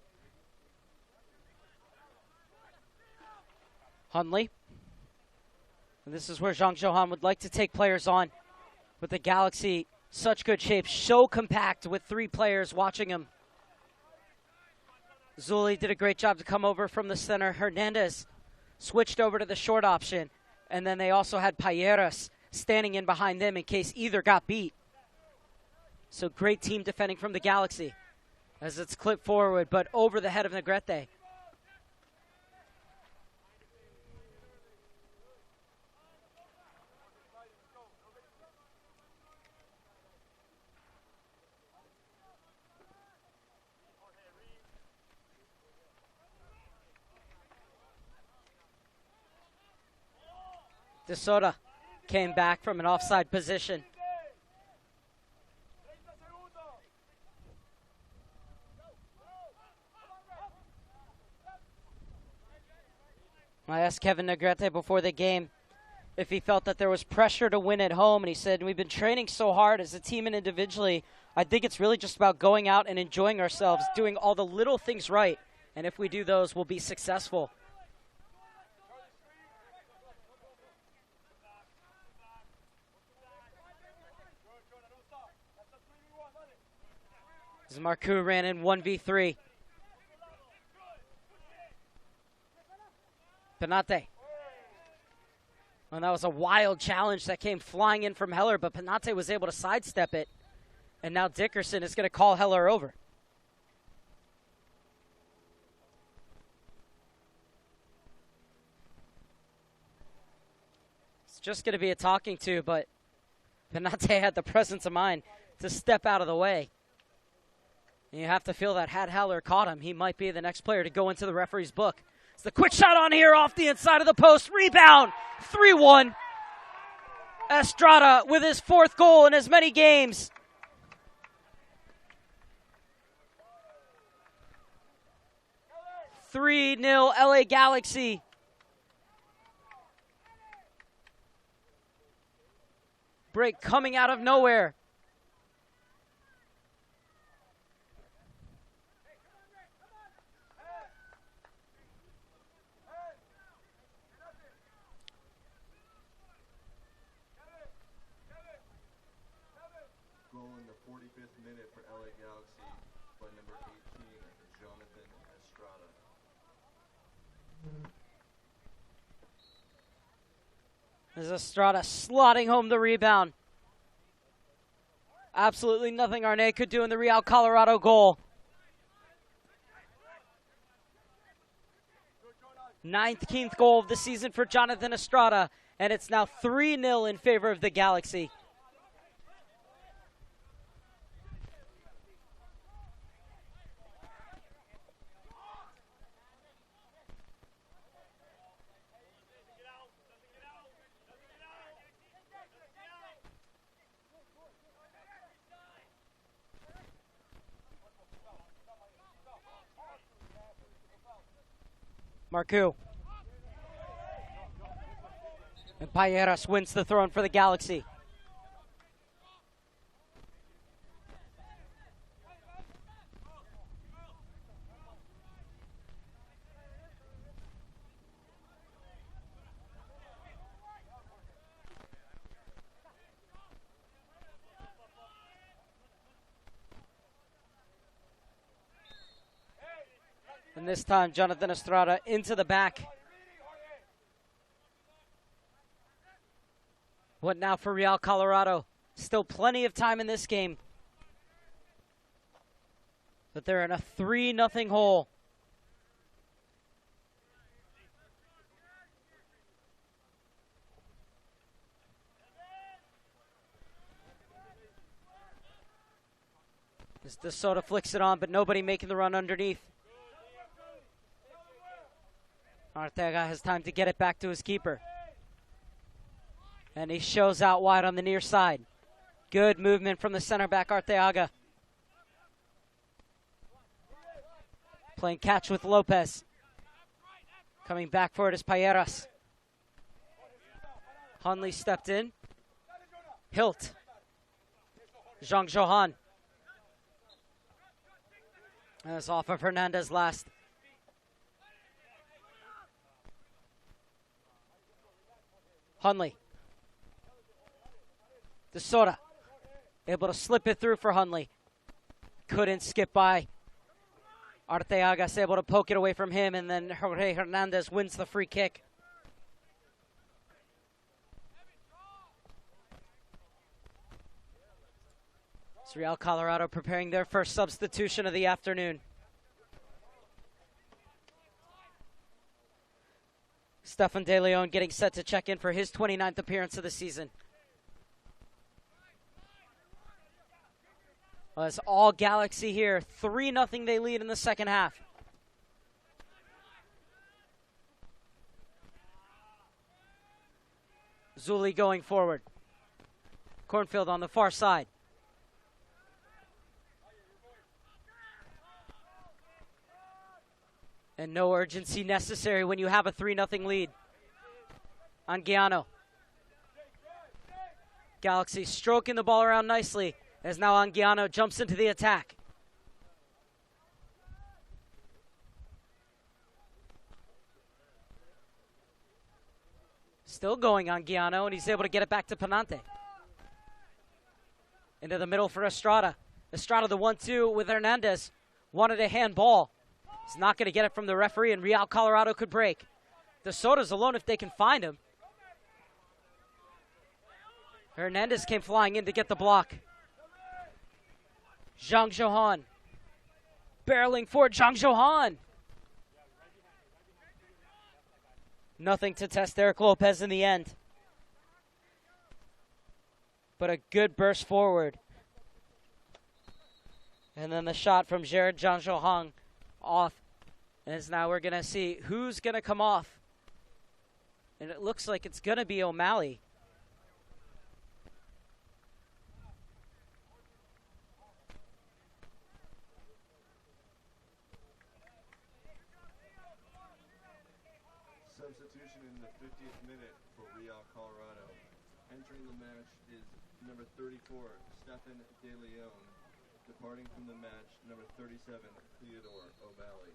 Hunley. And this is where Zhang Zhouhan would like to take players on. With the Galaxy, such good shape, so compact with three players watching him. Zuli did a great job to come over from the center. Hernandez switched over to the short option. And then they also had Payeras standing in behind them in case either got beat. So great team defending from the Galaxy. As it's clipped forward, but over the head of Negrete. DeSoto came back from an offside position. I asked Kevin Negrete before the game if he felt that there was pressure to win at home, and he said, we've been training so hard as a team and individually. I think it's really just about going out and enjoying ourselves, doing all the little things right, and if we do those, we'll be successful. As Marcoux ran in 1v3. Penate. And that was a wild challenge that came flying in from Heller, but Penate was able to sidestep it. And now Dickerson is going to call Heller over. It's just going to be a talking to, but Penate had the presence of mind to step out of the way. And you have to feel that had Heller caught him, he might be the next player to go into the referee's book. It's the quick shot on here off the inside of the post. Rebound, 3-1. Estrada with his 4th goal in as many games. $3-0 LA Galaxy. Break coming out of nowhere. Goal in the 45th minute for LA Galaxy by number 18, Jonathan Estrada. As Estrada slotting home the rebound. Absolutely nothing Arnay could do in the Real Colorado goal. 19th goal of the season for Jonathan Estrada, and it's now 3-0 in favor of the Galaxy. Marcoux. And Payeras wins the throne for the Galaxy. And this time, Jonathan Estrada into the back. What now for Real Colorado? Still plenty of time in this game. But they're in a 3-0 hole. As De Soto flicks it on, but nobody making the run underneath. Arteaga has time to get it back to his keeper. And he shows out wide on the near side. Good movement from the center back, Arteaga. Playing catch with Lopez. Coming back for it is Payeras. Hunley stepped in. Hilt. Jean Johan. That's off of Hernandez last. Hunley. De Soto. Able to slip it through for Hunley. Couldn't skip by. Arteaga able to poke it away from him, and then Jorge Hernandez wins the free kick. It's Real Colorado preparing their first substitution of the afternoon. Stefan De Leon getting set to check in for his 29th appearance of the season. Well, it's all Galaxy here. 3-0 they lead in the second half. Zuli going forward. Cornfield on the far side. And no urgency necessary when you have a 3-0 lead. Anguiano. Galaxy stroking the ball around nicely as now Anguiano jumps into the attack. Still going Anguiano, and he's able to get it back to Penante. Into the middle for Estrada. Estrada the 1-2 with Hernandez. Wanted a handball. He's not going to get it from the referee, and Real Colorado could break. DeSoto's alone if they can find him. Hernandez came flying in to get the block. Zhang Zhouhan. Barreling forward, Zhang Zhouhan. Nothing to test Eric Lopez in the end. But a good burst forward. And then the shot from Jared Zhang Zhouhan off. And now we're going to see who's going to come off. And it looks like it's going to be O'Malley. Substitution in the 50th minute for Real Colorado. Entering the match is number 34, Stefan De Leon. Departing from the match, number 37, Theodore O'Malley.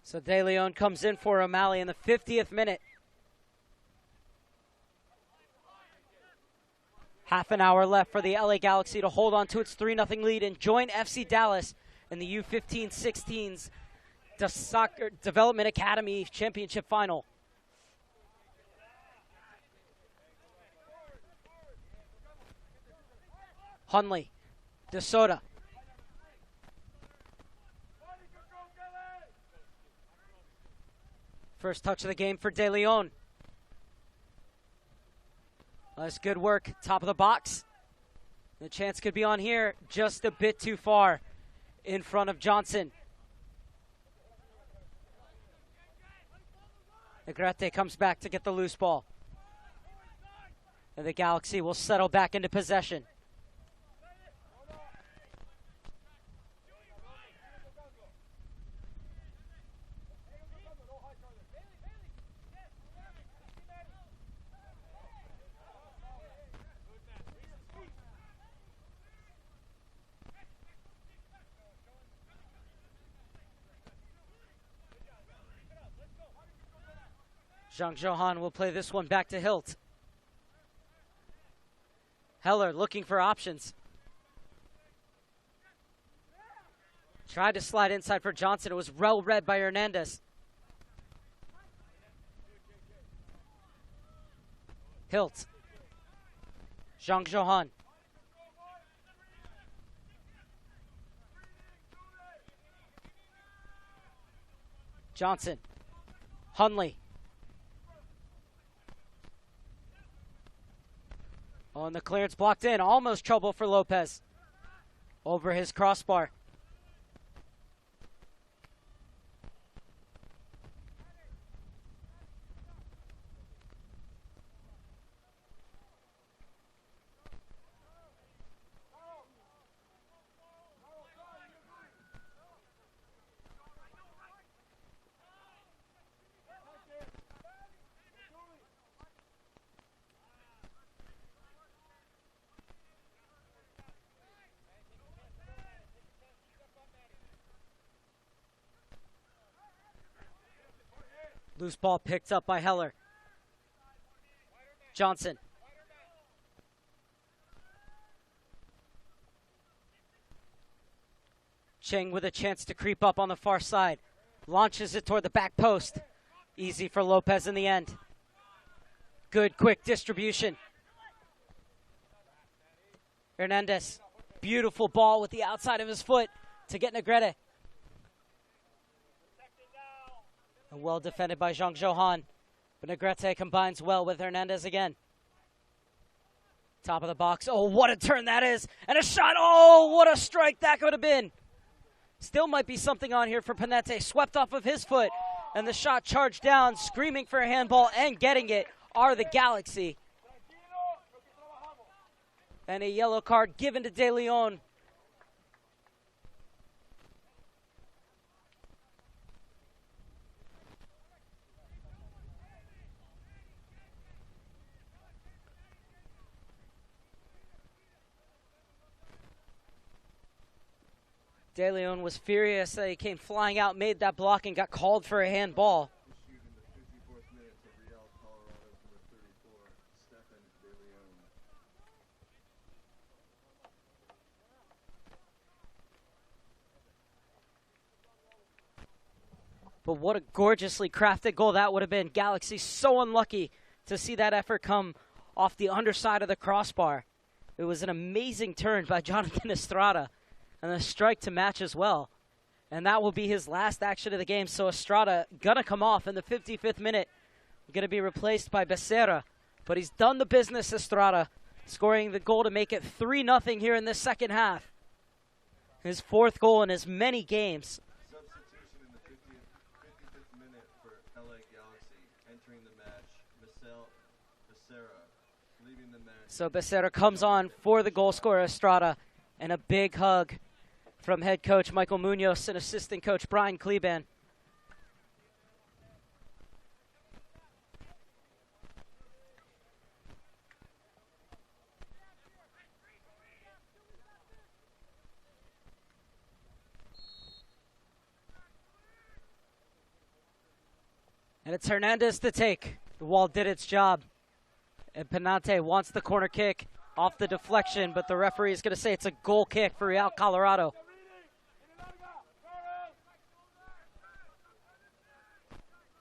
So De Leon comes in for O'Malley in the 50th minute. Half an hour left for the LA Galaxy to hold on to its 3-0 lead and join FC Dallas in the U-15 16s Soccer Development Academy Championship Final. Hunley, DeSoto. First touch of the game for De Leon. That's good work, top of the box. The chance could be on here, just a bit too far in front of Johnson. Negrete comes back to get the loose ball. And the Galaxy will settle back into possession. Zhang Zhouhan will play this one back to Hilt. Heller looking for options. Tried to slide inside for Johnson. It was well read by Hernandez. Hilt. Zhang Zhouhan. Johnson. Hunley. Oh, and the clearance blocked in. Almost trouble for Lopez. Over his crossbar. Loose ball picked up by Heller. Johnson. Cheng with a chance to creep up on the far side. Launches it toward the back post. Easy for Lopez in the end. Good quick distribution. Hernandez. Beautiful ball with the outside of his foot to get Negrete. And well defended by Zhang Zhouhan. But Negrete combines well with Hernandez again. Top of the box. Oh, what a turn that is. And a shot. Oh, what a strike that could have been. Still might be something on here for Panete. Swept off of his foot. And the shot charged down, screaming for a handball and getting it are the Galaxy. And a yellow card given to De Leon. De Leon was furious that he came flying out, made that block, and got called for a handball. Issued in the 54th minute to Real Colorado's number 34, Stefan De Leon. But what a gorgeously crafted goal that would have been. Galaxy so unlucky to see that effort come off the underside of the crossbar. It was an amazing turn by Jonathan Estrada, and a strike to match as well. And that will be his last action of the game. So Estrada gonna come off in the 55th minute. Gonna be replaced by Becerra. But he's done the business, Estrada, scoring the goal to make it 3-0 here in this second half. His 4th goal in as many games. Substitution in the 55th minute for LA Galaxy. Entering the match, Becerra. Leaving the match. So Becerra comes on for the goal scorer, Estrada. And a big hug from head coach Michael Munoz and assistant coach Brian Kleban. And it's Hernandez to take. The wall did its job. And Penante wants the corner kick off the deflection, but the referee is going to say it's a goal kick for Real Colorado.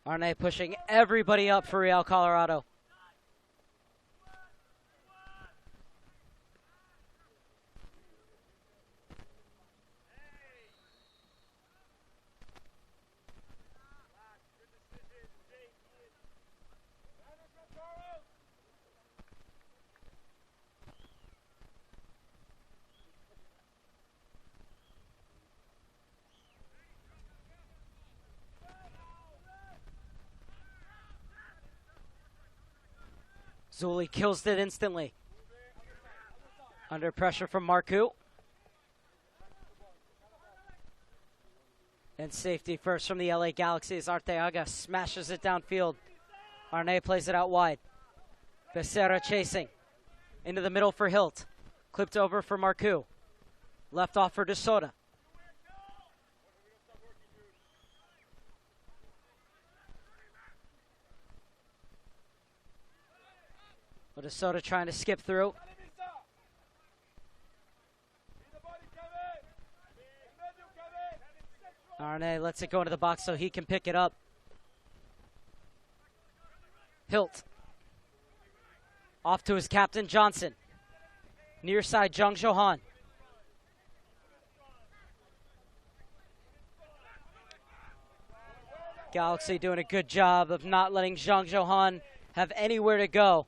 Arne pushing everybody up for Real Colorado. Zuli kills it instantly. Under pressure from Marcoux. And safety first from the LA Galaxy as Arteaga smashes it downfield. Arne plays it out wide. Becerra chasing. Into the middle for Hilt. Clipped over for Marcoux. Left off for De Soto. De Soto trying to skip through. Arne lets it go into the box so he can pick it up. Hilt. Off to his captain, Johnson. Near side, Jung Johan. Galaxy doing a good job of not letting Jung Johan have anywhere to go.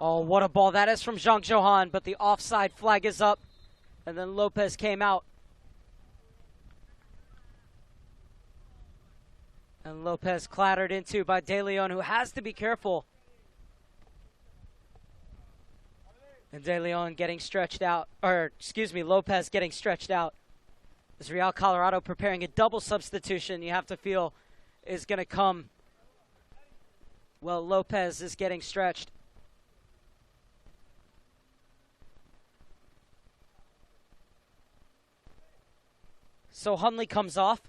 Oh, what a ball that is from Jung Johan, but the offside flag is up, and then Lopez came out. And Lopez clattered into by De Leon, who has to be careful. And De Leon getting stretched out, Lopez getting stretched out. As Real Colorado preparing a double substitution, you have to feel is going to come. Well, Lopez is getting stretched. So Hunley comes off.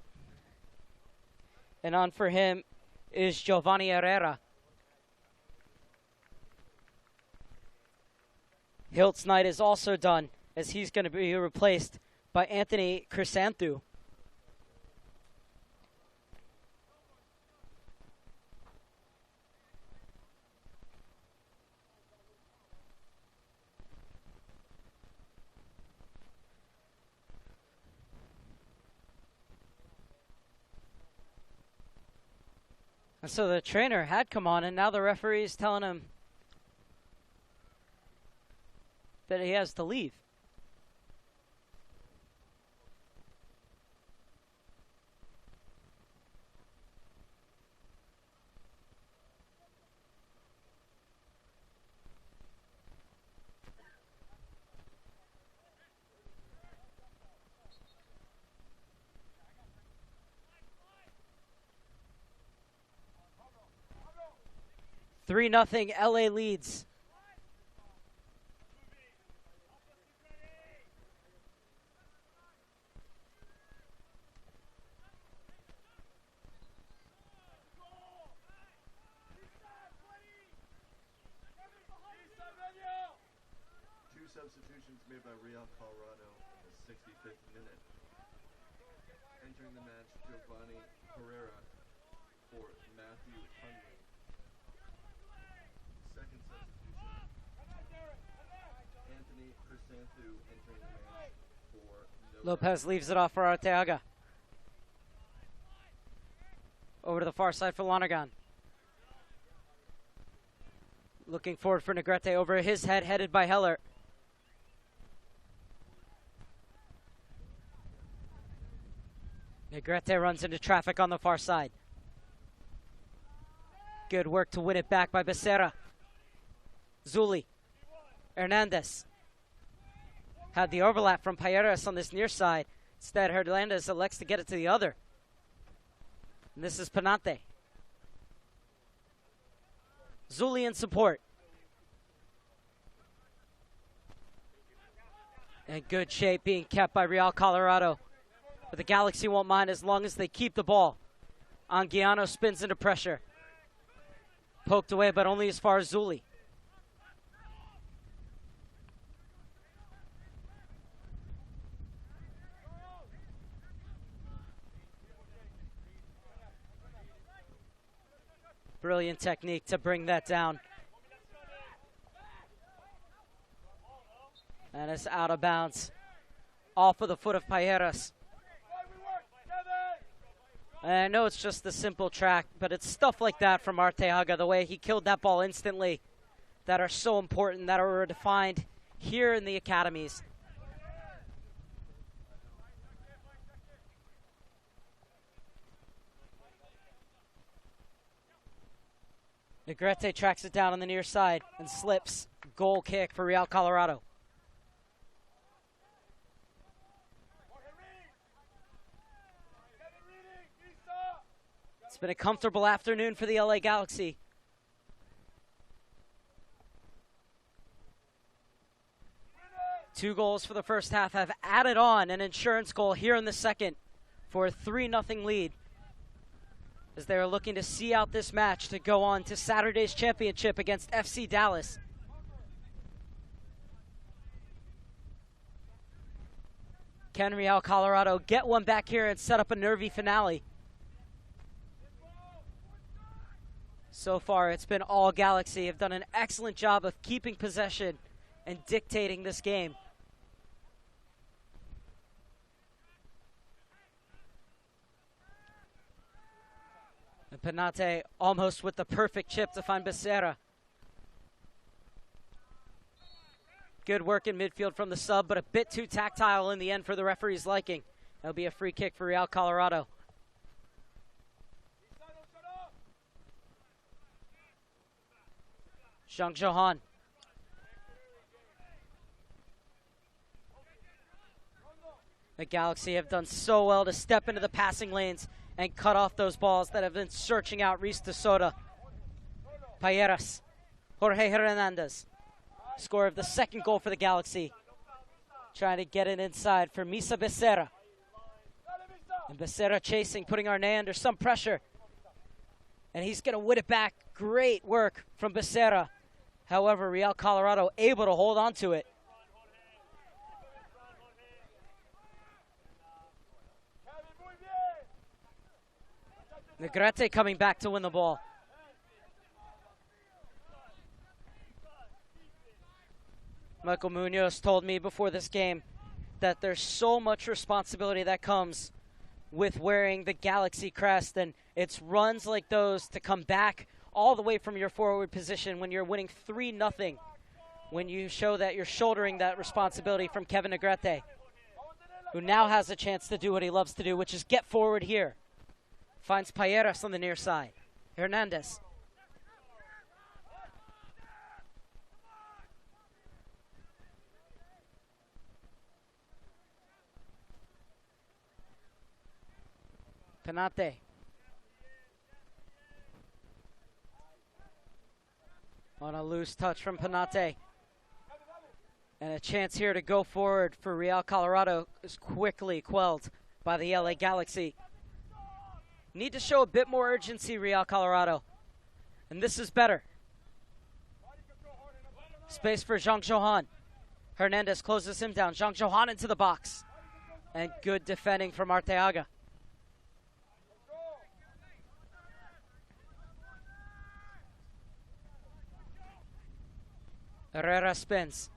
And on for him is Giovanni Herrera. Hilt's night is also done, as he's going to be replaced by Anthony Crisanthu. And so the trainer had come on, and now the referee is telling him that he has to leave. Three 0 LA leads. made by Real Colorado in the 65th minute. Entering the match, Giovanni Herrera for Matthew Hundley. Second substitution, Anthony Crisanthu entering the match for Noah. Lopez leaves it off for Arteaga. Over to the far side for Lonergan. Looking forward for Negrete over his head, headed by Heller. Negrete runs into traffic on the far side. Good work to win it back by Becerra. Zuli. Hernandez. Had the overlap from Payeras on this near side. Instead, Hernandez elects to get it to the other. And this is Penate. Zuli in support. And good shape being kept by Real Colorado. But the Galaxy won't mind as long as they keep the ball. Anguiano spins into pressure. Poked away, but only as far as Zuli. Brilliant technique to bring that down. And it's out of bounds. Off of the foot of Payeras. And I know it's just a simple track, but it's stuff like that from Arteaga, the way he killed that ball instantly, that are so important, that are defined here in the academies. Negrete tracks it down on the near side and slips. Goal kick for Real Colorado. It's been a comfortable afternoon for the LA Galaxy. Two goals for the first half have added on an insurance goal here in the second for a 3-0 lead, as they're looking to see out this match to go on to Saturday's championship against FC Dallas. Can Real Colorado get one back here and set up a nervy finale? So far, it's been all Galaxy. Have done an excellent job of keeping possession and dictating this game. And Penate almost with the perfect chip to find Becerra. Good work in midfield from the sub, but a bit too tactile in the end for the referee's liking. That'll be a free kick for Real Colorado. Zhang Johan. The Galaxy have done so well to step into the passing lanes and cut off those balls that have been searching out Reese de Soto. Payeras. Jorge Hernandez. Score of the second goal for the Galaxy. Trying to get it inside for Misa Becerra. And Becerra chasing, putting Arne under some pressure. And he's going to win it back. Great work from Becerra. However, Real Colorado able to hold on to it. Negrete coming back to win the ball. Michael Munoz told me before this game that there's so much responsibility that comes with wearing the Galaxy crest, and it's runs like those to come back all the way from your forward position when you're winning 3-0, when you show that you're shouldering that responsibility from Kevin Negrete, who now has a chance to do what he loves to do, which is get forward here. Finds Payeras on the near side. Hernandez. Penate. On a loose touch from Penate. And a chance here to go forward for Real Colorado is quickly quelled by the LA Galaxy. Need to show a bit more urgency, Real Colorado. And this is better. Space for Zhang Johan. Hernandez closes him down. Zhang Johan into the box. And good defending from Arteaga. Herrera spins.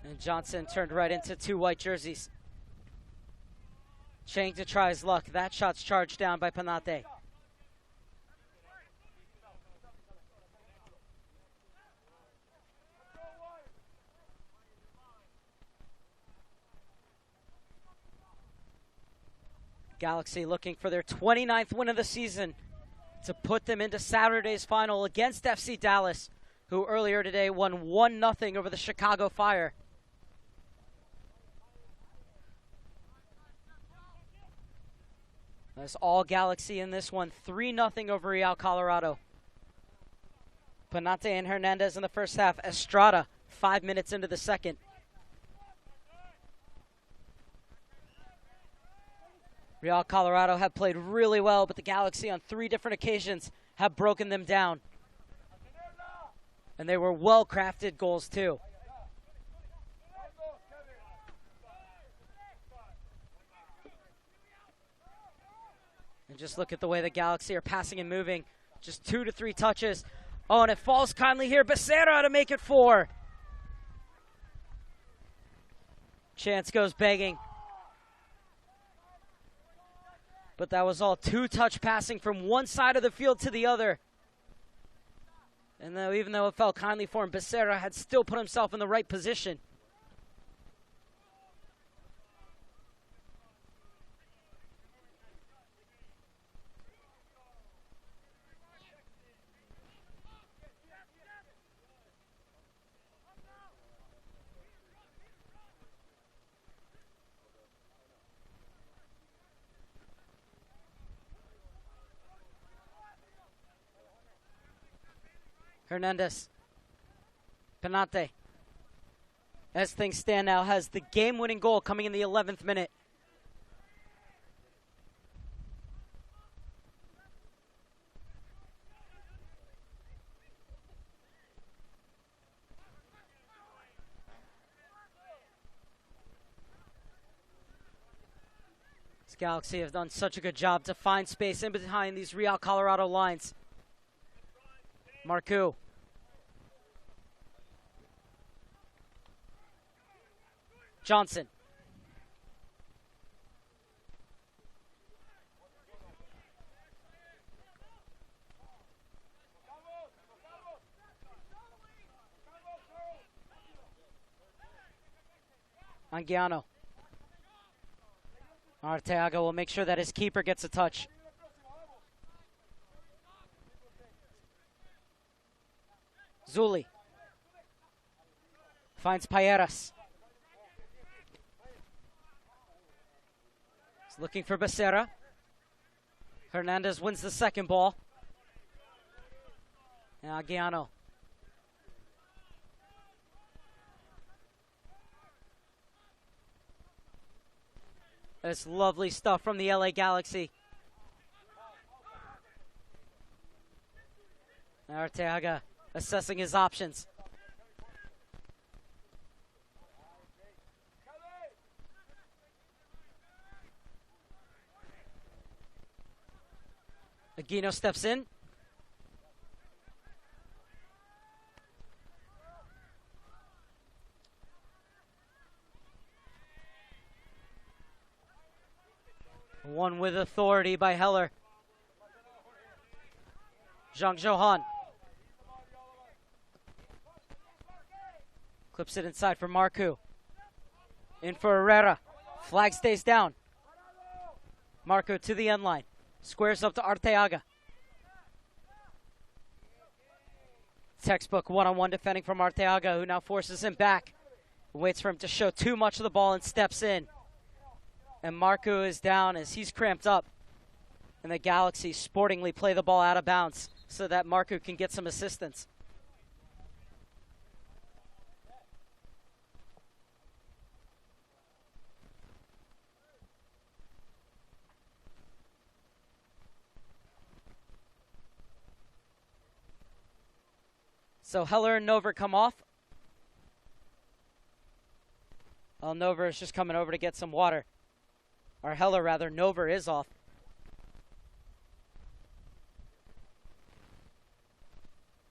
And Johnson turned right into 2 white jerseys. Chang to try his luck. That shot's charged down by Panate. Galaxy looking for their 29th win of the season to put them into Saturday's final against FC Dallas, who earlier today won 1-0 over the Chicago Fire. That's all Galaxy in this one, 3-0 over Real Colorado. Panate and Hernandez in the first half. Estrada, 5 minutes into the second. Real Colorado have played really well, but the Galaxy on 3 different occasions have broken them down. And they were well-crafted goals, too. And just look at the way the Galaxy are passing and moving. Just 2 to 3 touches. Oh, and it falls kindly here. Becerra to make it 4. Chance goes begging. But that was all 2-touch passing from one side of the field to the other. And even though it fell kindly for him, Becerra had still put himself in the right position. Hernandez. Panate. As things stand now, has the game-winning goal coming in the 11th minute. This Galaxy have done such a good job to find space in behind these Real Colorado lines. Marcu. Johnson. Anguiano. Arteaga will make sure that his keeper gets a touch. Zuli finds Payeras. He's looking for Becerra. Hernandez wins the second ball. And Anguiano. That's lovely stuff from the LA Galaxy. Arteaga assessing his options. Aguino steps in. One with authority by Heller. Zhang Johan. Clips it inside for Marcu. In for Herrera. Flag stays down. Marcu to the end line. Squares up to Arteaga. Textbook one-on-one defending from Arteaga, who now forces him back. Waits for him to show too much of the ball and steps in. And Marcu is down as he's cramped up. And the Galaxy sportingly play the ball out of bounds so that Marcu can get some assistance. So Heller and Nover come off. Well, Nover is just coming over to get some water. Or Heller, rather. Nover is off.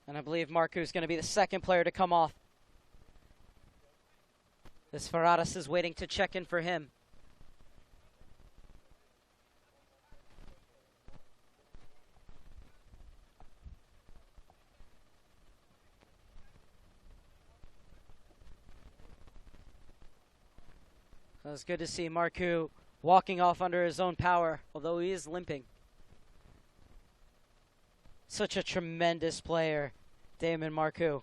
And I believe Marku is going to be the second player to come off. As Ferradas is waiting to check in for him. So it's good to see Marku walking off under his own power, although he is limping. Such a tremendous player, Damon Marku.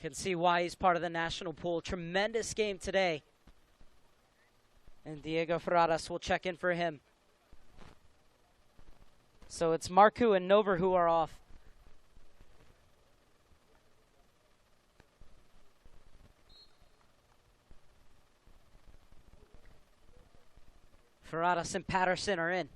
Can see why he's part of the national pool. Tremendous game today. And Diego Ferradas will check in for him. So it's Marku and Nover who are off. Ferradas and Patterson are in.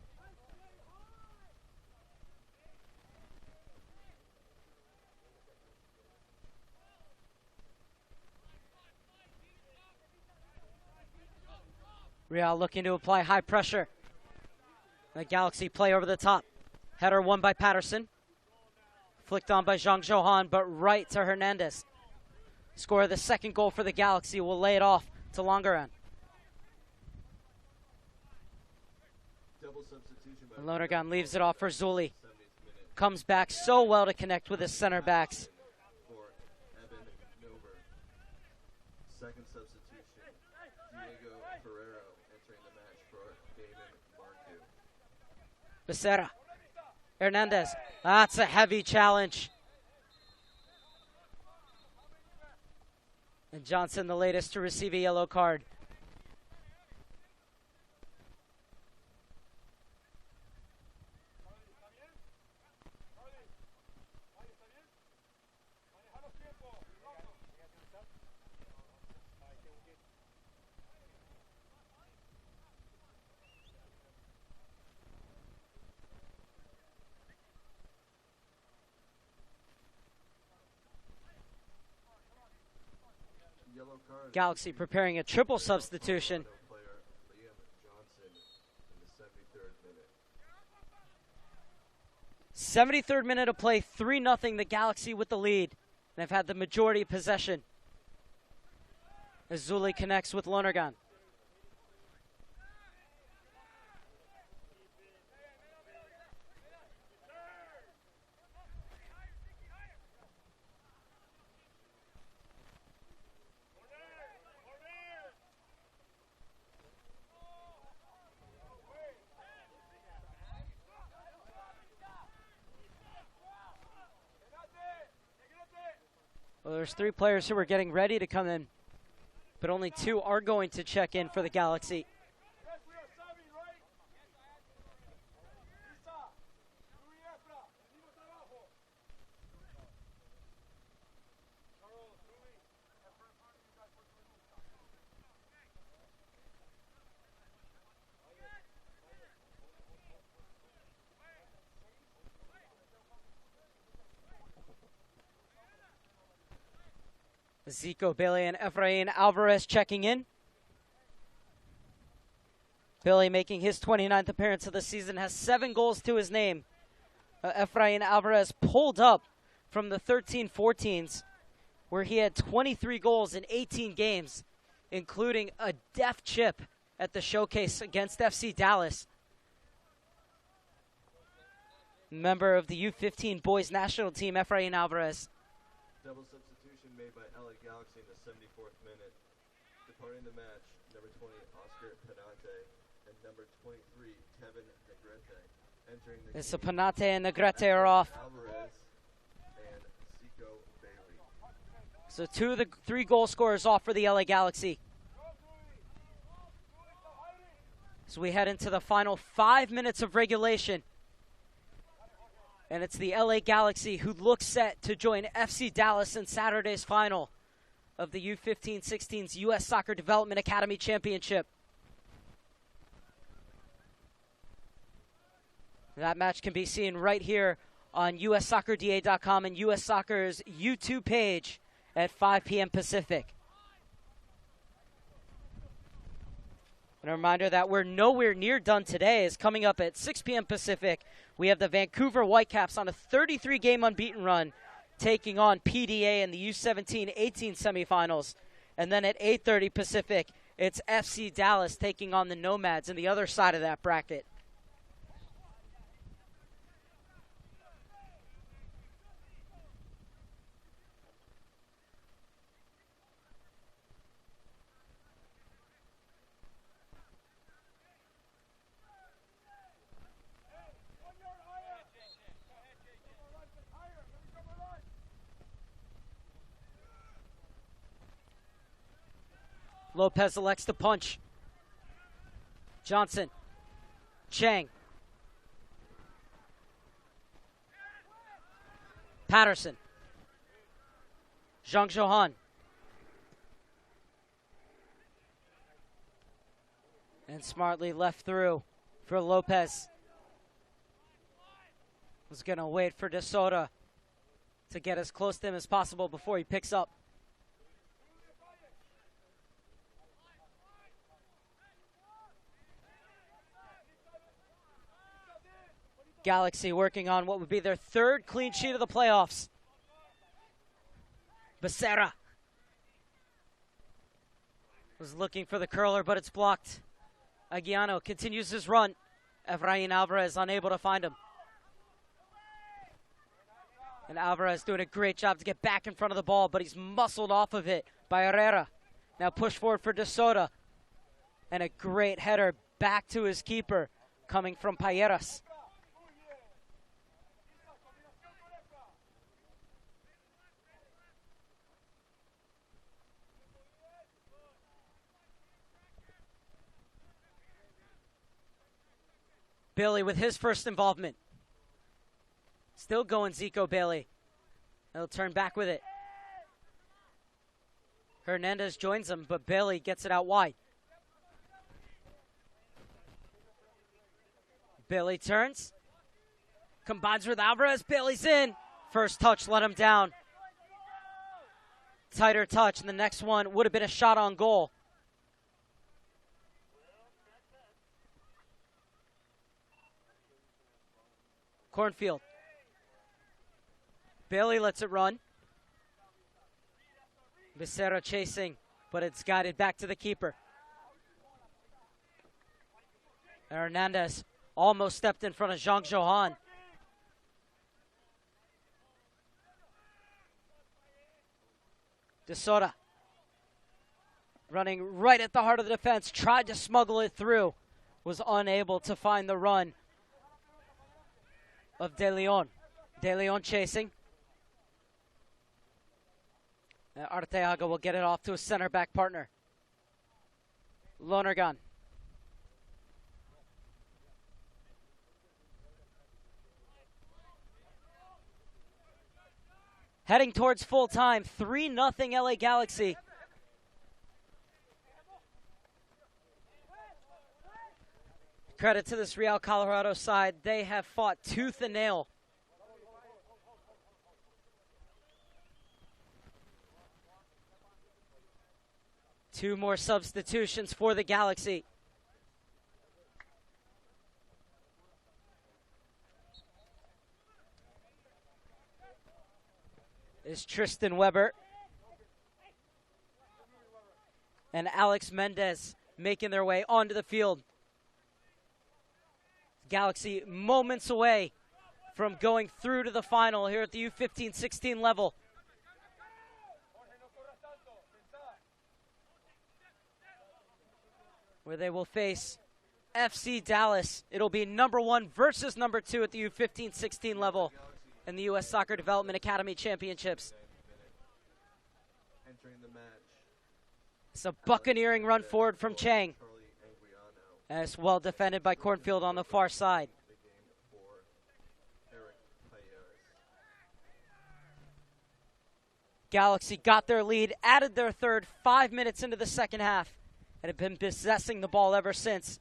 Real looking to apply high pressure. The Galaxy play over the top. Header won by Patterson. Flicked on by Zhang Johan, but right to Hernandez. Score the second goal for the Galaxy. Will lay it off to Longaran. Lonergan leaves it off for Zuli. Comes back so well to connect with his center backs. Second substitution, Diego Ferrero entering the match for Damon Marku. Becerra. Hernandez. That's a heavy challenge. And Johnson, the latest to receive a yellow card. Galaxy preparing a triple substitution. 73rd minute of play, 3-0, the Galaxy with the lead. And have had the majority of possession. As Zuli connects with Lonergan. Well, there's 3 players who are getting ready to come in, but only 2 are going to check in for the Galaxy. Zico, Bailey, and Efrain Alvarez checking in. Bailey making his 29th appearance of the season, has 7 goals to his name. Efrain Alvarez pulled up from the 13-14s, where he had 23 goals in 18 games, including a deft chip at the showcase against FC Dallas. Member of the U-15 boys national team, Efrain Alvarez. Double substitution made by LA Galaxy in the 74th minute. Departing the match, number 20, Oscar Penate, and number 23, Kevin Negrete. Entering the It's Penate and Negrete are off. Alvarez and Zico Bailey. So 2 of the 3 goal scorers off for the LA Galaxy. So we head into the final 5 minutes of regulation. And it's the LA Galaxy who look set to join FC Dallas in Saturday's final of the U-15-16's U.S. Soccer Development Academy Championship. That match can be seen right here on USSoccerDA.com and US Soccer's YouTube page at 5 p.m. Pacific. And a reminder that we're nowhere near done today. Is coming up at 6 p.m. Pacific. We have the Vancouver Whitecaps on a 33-game unbeaten run, taking on PDA in the U-17-18 semifinals. And then at 8:30 Pacific, it's FC Dallas taking on the Nomads in the other side of that bracket. Lopez elects to punch. Johnson. Chang. Patterson. Zhang Zhouhan. And smartly left through for Lopez. Was going to wait for De Soto to get as close to him as possible before he picks up. Galaxy working on what would be their third clean sheet of the playoffs. Becerra was looking for the curler, but it's blocked. Aguiano continues his run. Efrain Alvarez unable to find him. And Alvarez doing a great job to get back in front of the ball, but he's muscled off of it by Herrera. Now push forward for De Soto. And a great header back to his keeper coming from Payeras. Bailey with his first involvement. Still going Zico Bailey. He'll turn back with it. Hernandez joins him, but Bailey gets it out wide. Bailey turns. Combines with Alvarez. Bailey's in. First touch let him down. Tighter touch, and the next one would have been a shot on goal. Cornfield. Bailey lets it run. Becerra chasing, but it's guided back to the keeper. Hernandez almost stepped in front of Zhang Zhouhan. De Soto running right at the heart of the defense, tried to smuggle it through, was unable to find the run of De Leon. De Leon chasing. Arteaga will get it off to a center back partner. Lonergan. Heading towards full time, 3-0 LA Galaxy. Credit to this Real Colorado side. They have fought tooth and nail. Two more substitutions for the Galaxy. Is Tristan Weber and Alex Mendez making their way onto the field. Galaxy moments away from going through to the final here at the U-15-16 level. Where they will face FC Dallas. It'll be number 1 versus number 2 at the U-15-16 level in the U.S. Soccer Development Academy Championships. Entering the match. It's a buccaneering run forward from Chang. And it's well defended by Cornfield on the far side. Galaxy got their lead, added their third 5 minutes into the second half, and have been possessing the ball ever since.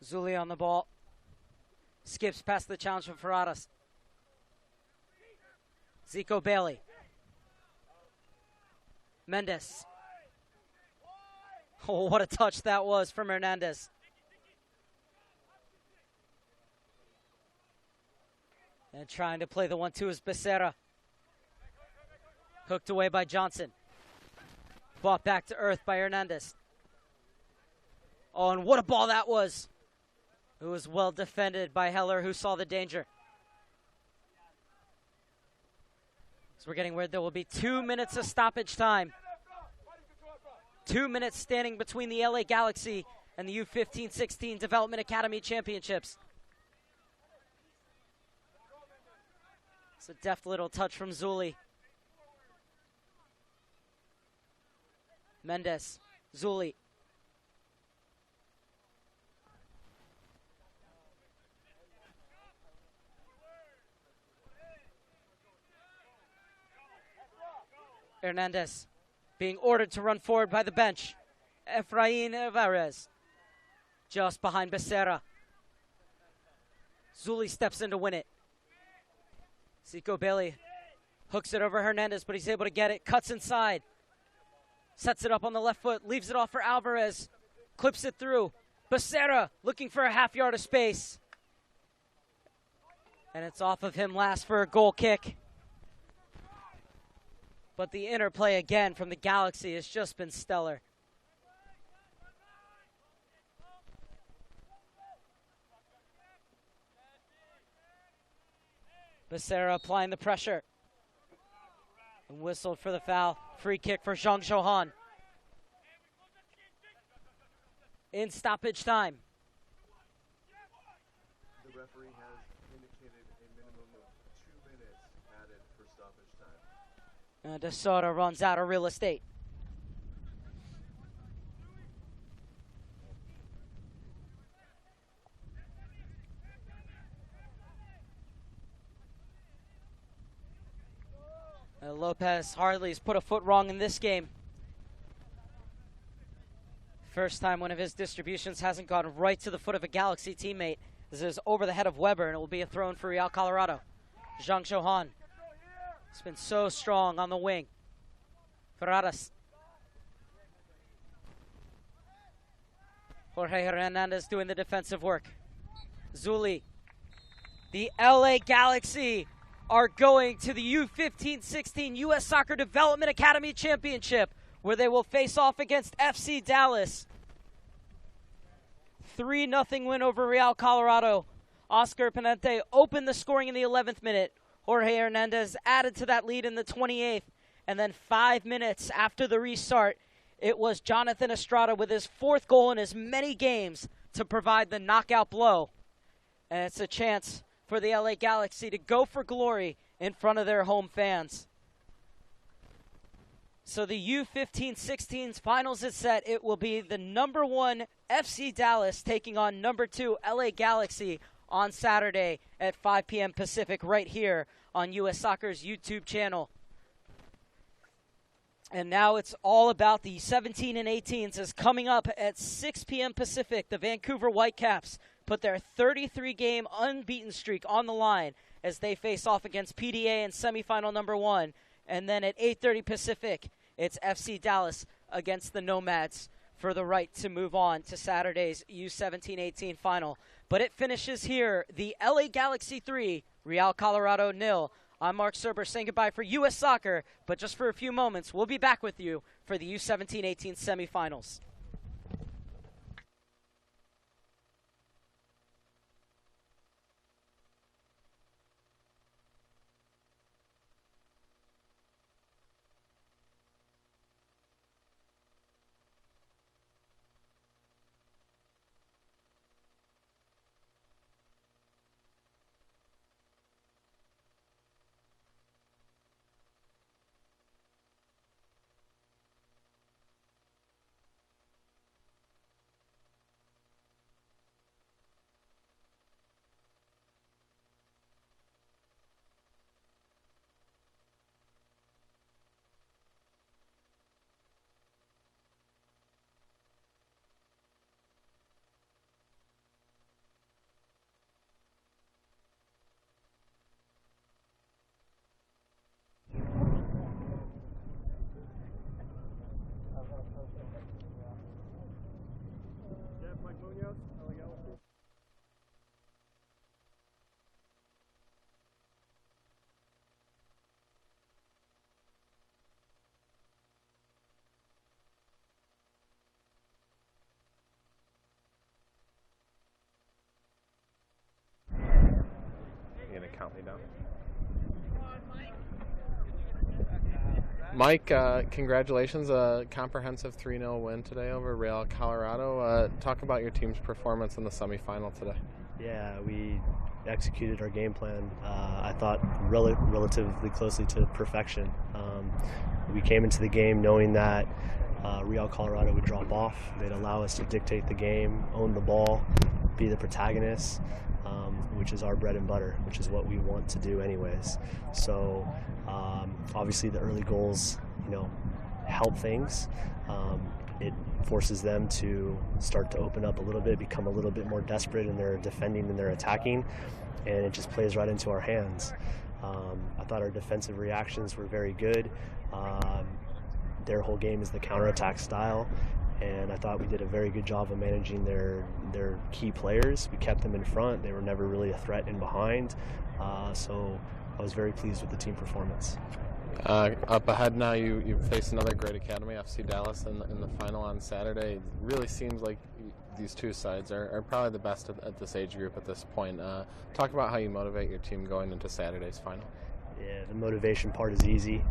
Zuli on the ball. Skips past the challenge from Ferraras. Zico Bailey. Mendes. Oh, what a touch that was from Hernandez. And trying to play the 1-2 is Becerra. Hooked away by Johnson. Brought back to earth by Hernandez. Oh, and what a ball that was. It was well defended by Heller, who saw the danger. So we're getting word there will be 2 minutes of stoppage time. 2 minutes standing between the LA Galaxy and the U-15-16 Development Academy Championships. It's a deft little touch from Zuli. Mendes, Zuli. Hernandez being ordered to run forward by the bench. Efrain Alvarez just behind Becerra. Zuli steps in to win it. Zico Bailey hooks it over Hernandez, but he's able to get it. Cuts inside. Sets it up on the left foot. Leaves it off for Alvarez. Clips it through. Becerra looking for a half yard of space. And it's off of him last for a goal kick. But the interplay again from the Galaxy has just been stellar. Becerra applying the pressure. And whistled for the foul. Free kick for Zhang Zhouhan. In stoppage time. The referee has indicated a minimum of 2 minutes added for stoppage time. And De Soto runs out of real estate. Lopez Harley's put a foot wrong in this game. First time one of his distributions hasn't gone right to the foot of a Galaxy teammate. This is over the head of Weber, and it will be a throw in for Real Colorado. Zhang Zhouhan. It's been so strong on the wing. Ferraras. Jorge Hernandez doing the defensive work. Zuli. The LA Galaxy are going to the U-15-16 U.S. Soccer Development Academy Championship, where they will face off against FC Dallas. 3-0 win over Real Colorado. Oscar Penente opened the scoring in the 11th minute. Jorge Hernandez added to that lead in the 28th. And then 5 minutes after the restart, it was Jonathan Estrada with his 4th goal in as many games to provide the knockout blow. And it's a chance for the LA Galaxy to go for glory in front of their home fans. So the U-15-16's finals is set. It will be the number 1 FC Dallas taking on number 2 LA Galaxy on Saturday at 5 p.m. Pacific right here on U.S. Soccer's YouTube channel. And now it's all about the 17 and 18s as coming up at 6 p.m. Pacific. The Vancouver Whitecaps put their 33-game unbeaten streak on the line as they face off against PDA in semifinal number 1. And then at 8:30 Pacific, it's FC Dallas against the Nomads for the right to move on to Saturday's U-17-18 final. But it finishes here, the LA Galaxy 3, Real Colorado 0. I'm Mark Serber saying goodbye for U.S. Soccer, but just for a few moments, we'll be back with you for the U-17-18 semifinals. now. Mike, congratulations, a comprehensive 3-0 win today over Real Colorado. Talk about your team's performance in the semifinal today. Yeah, we executed our game plan, I thought, relatively closely to perfection. We came into the game knowing that Real Colorado would drop off. They'd allow us to dictate the game, own the ball, be the protagonists, which is our bread and butter, which is what we want to do anyways. So obviously the early goals, help things. It forces them to start to open up a little bit, become a little bit more desperate in their defending and their attacking, and it just plays right into our hands. I thought our defensive reactions were very good. Their whole game is the counterattack style, and I thought we did a very good job of managing their key players. We kept them in front. They were never really a threat in behind, so I was very pleased with the team performance. Up ahead now, you face another great academy, FC Dallas, in the final on Saturday. It really seems like these two sides are probably the best at this age group at this point. Talk about how you motivate your team going into Saturday's final. Yeah, the motivation part is easy.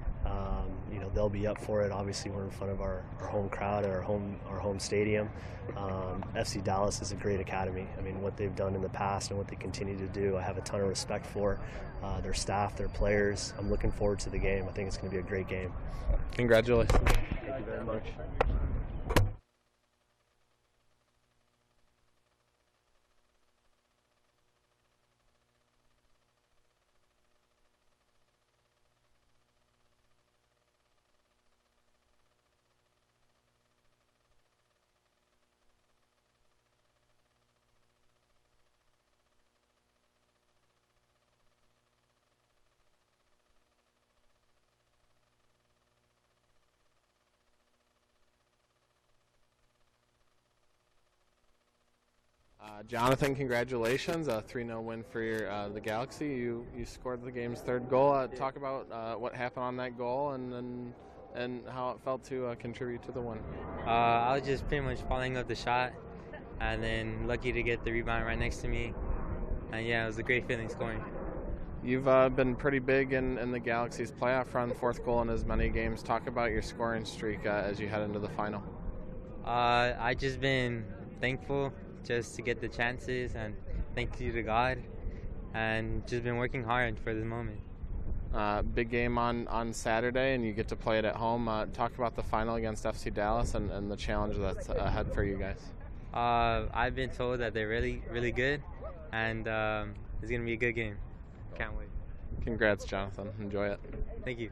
They'll be up for it. Obviously, we're in front of our home crowd at our home stadium. FC Dallas is a great academy. I mean, what they've done in the past and what they continue to do, I have a ton of respect for their staff, their players. I'm looking forward to the game. I think it's going to be a great game. Congratulations. Thank you very much. Jonathan, congratulations, a 3-0 win for the Galaxy. You scored the game's third goal. Talk about what happened on that goal and how it felt to contribute to the win. I was just pretty much following up the shot, and then lucky to get the rebound right next to me. And yeah, it was a great feeling scoring. You've been pretty big in the Galaxy's playoff run, fourth goal in as many games. Talk about your scoring streak as you head into the final. I just been thankful just to get the chances, and thank you to God, and just been working hard for this moment. Big game on Saturday, and you get to play it at home. Talk about the final against FC Dallas and the challenge that's ahead for you guys. I've been told that they're really, really good, and it's going to be a good game. Can't wait. Congrats, Jonathan. Enjoy it. Thank you.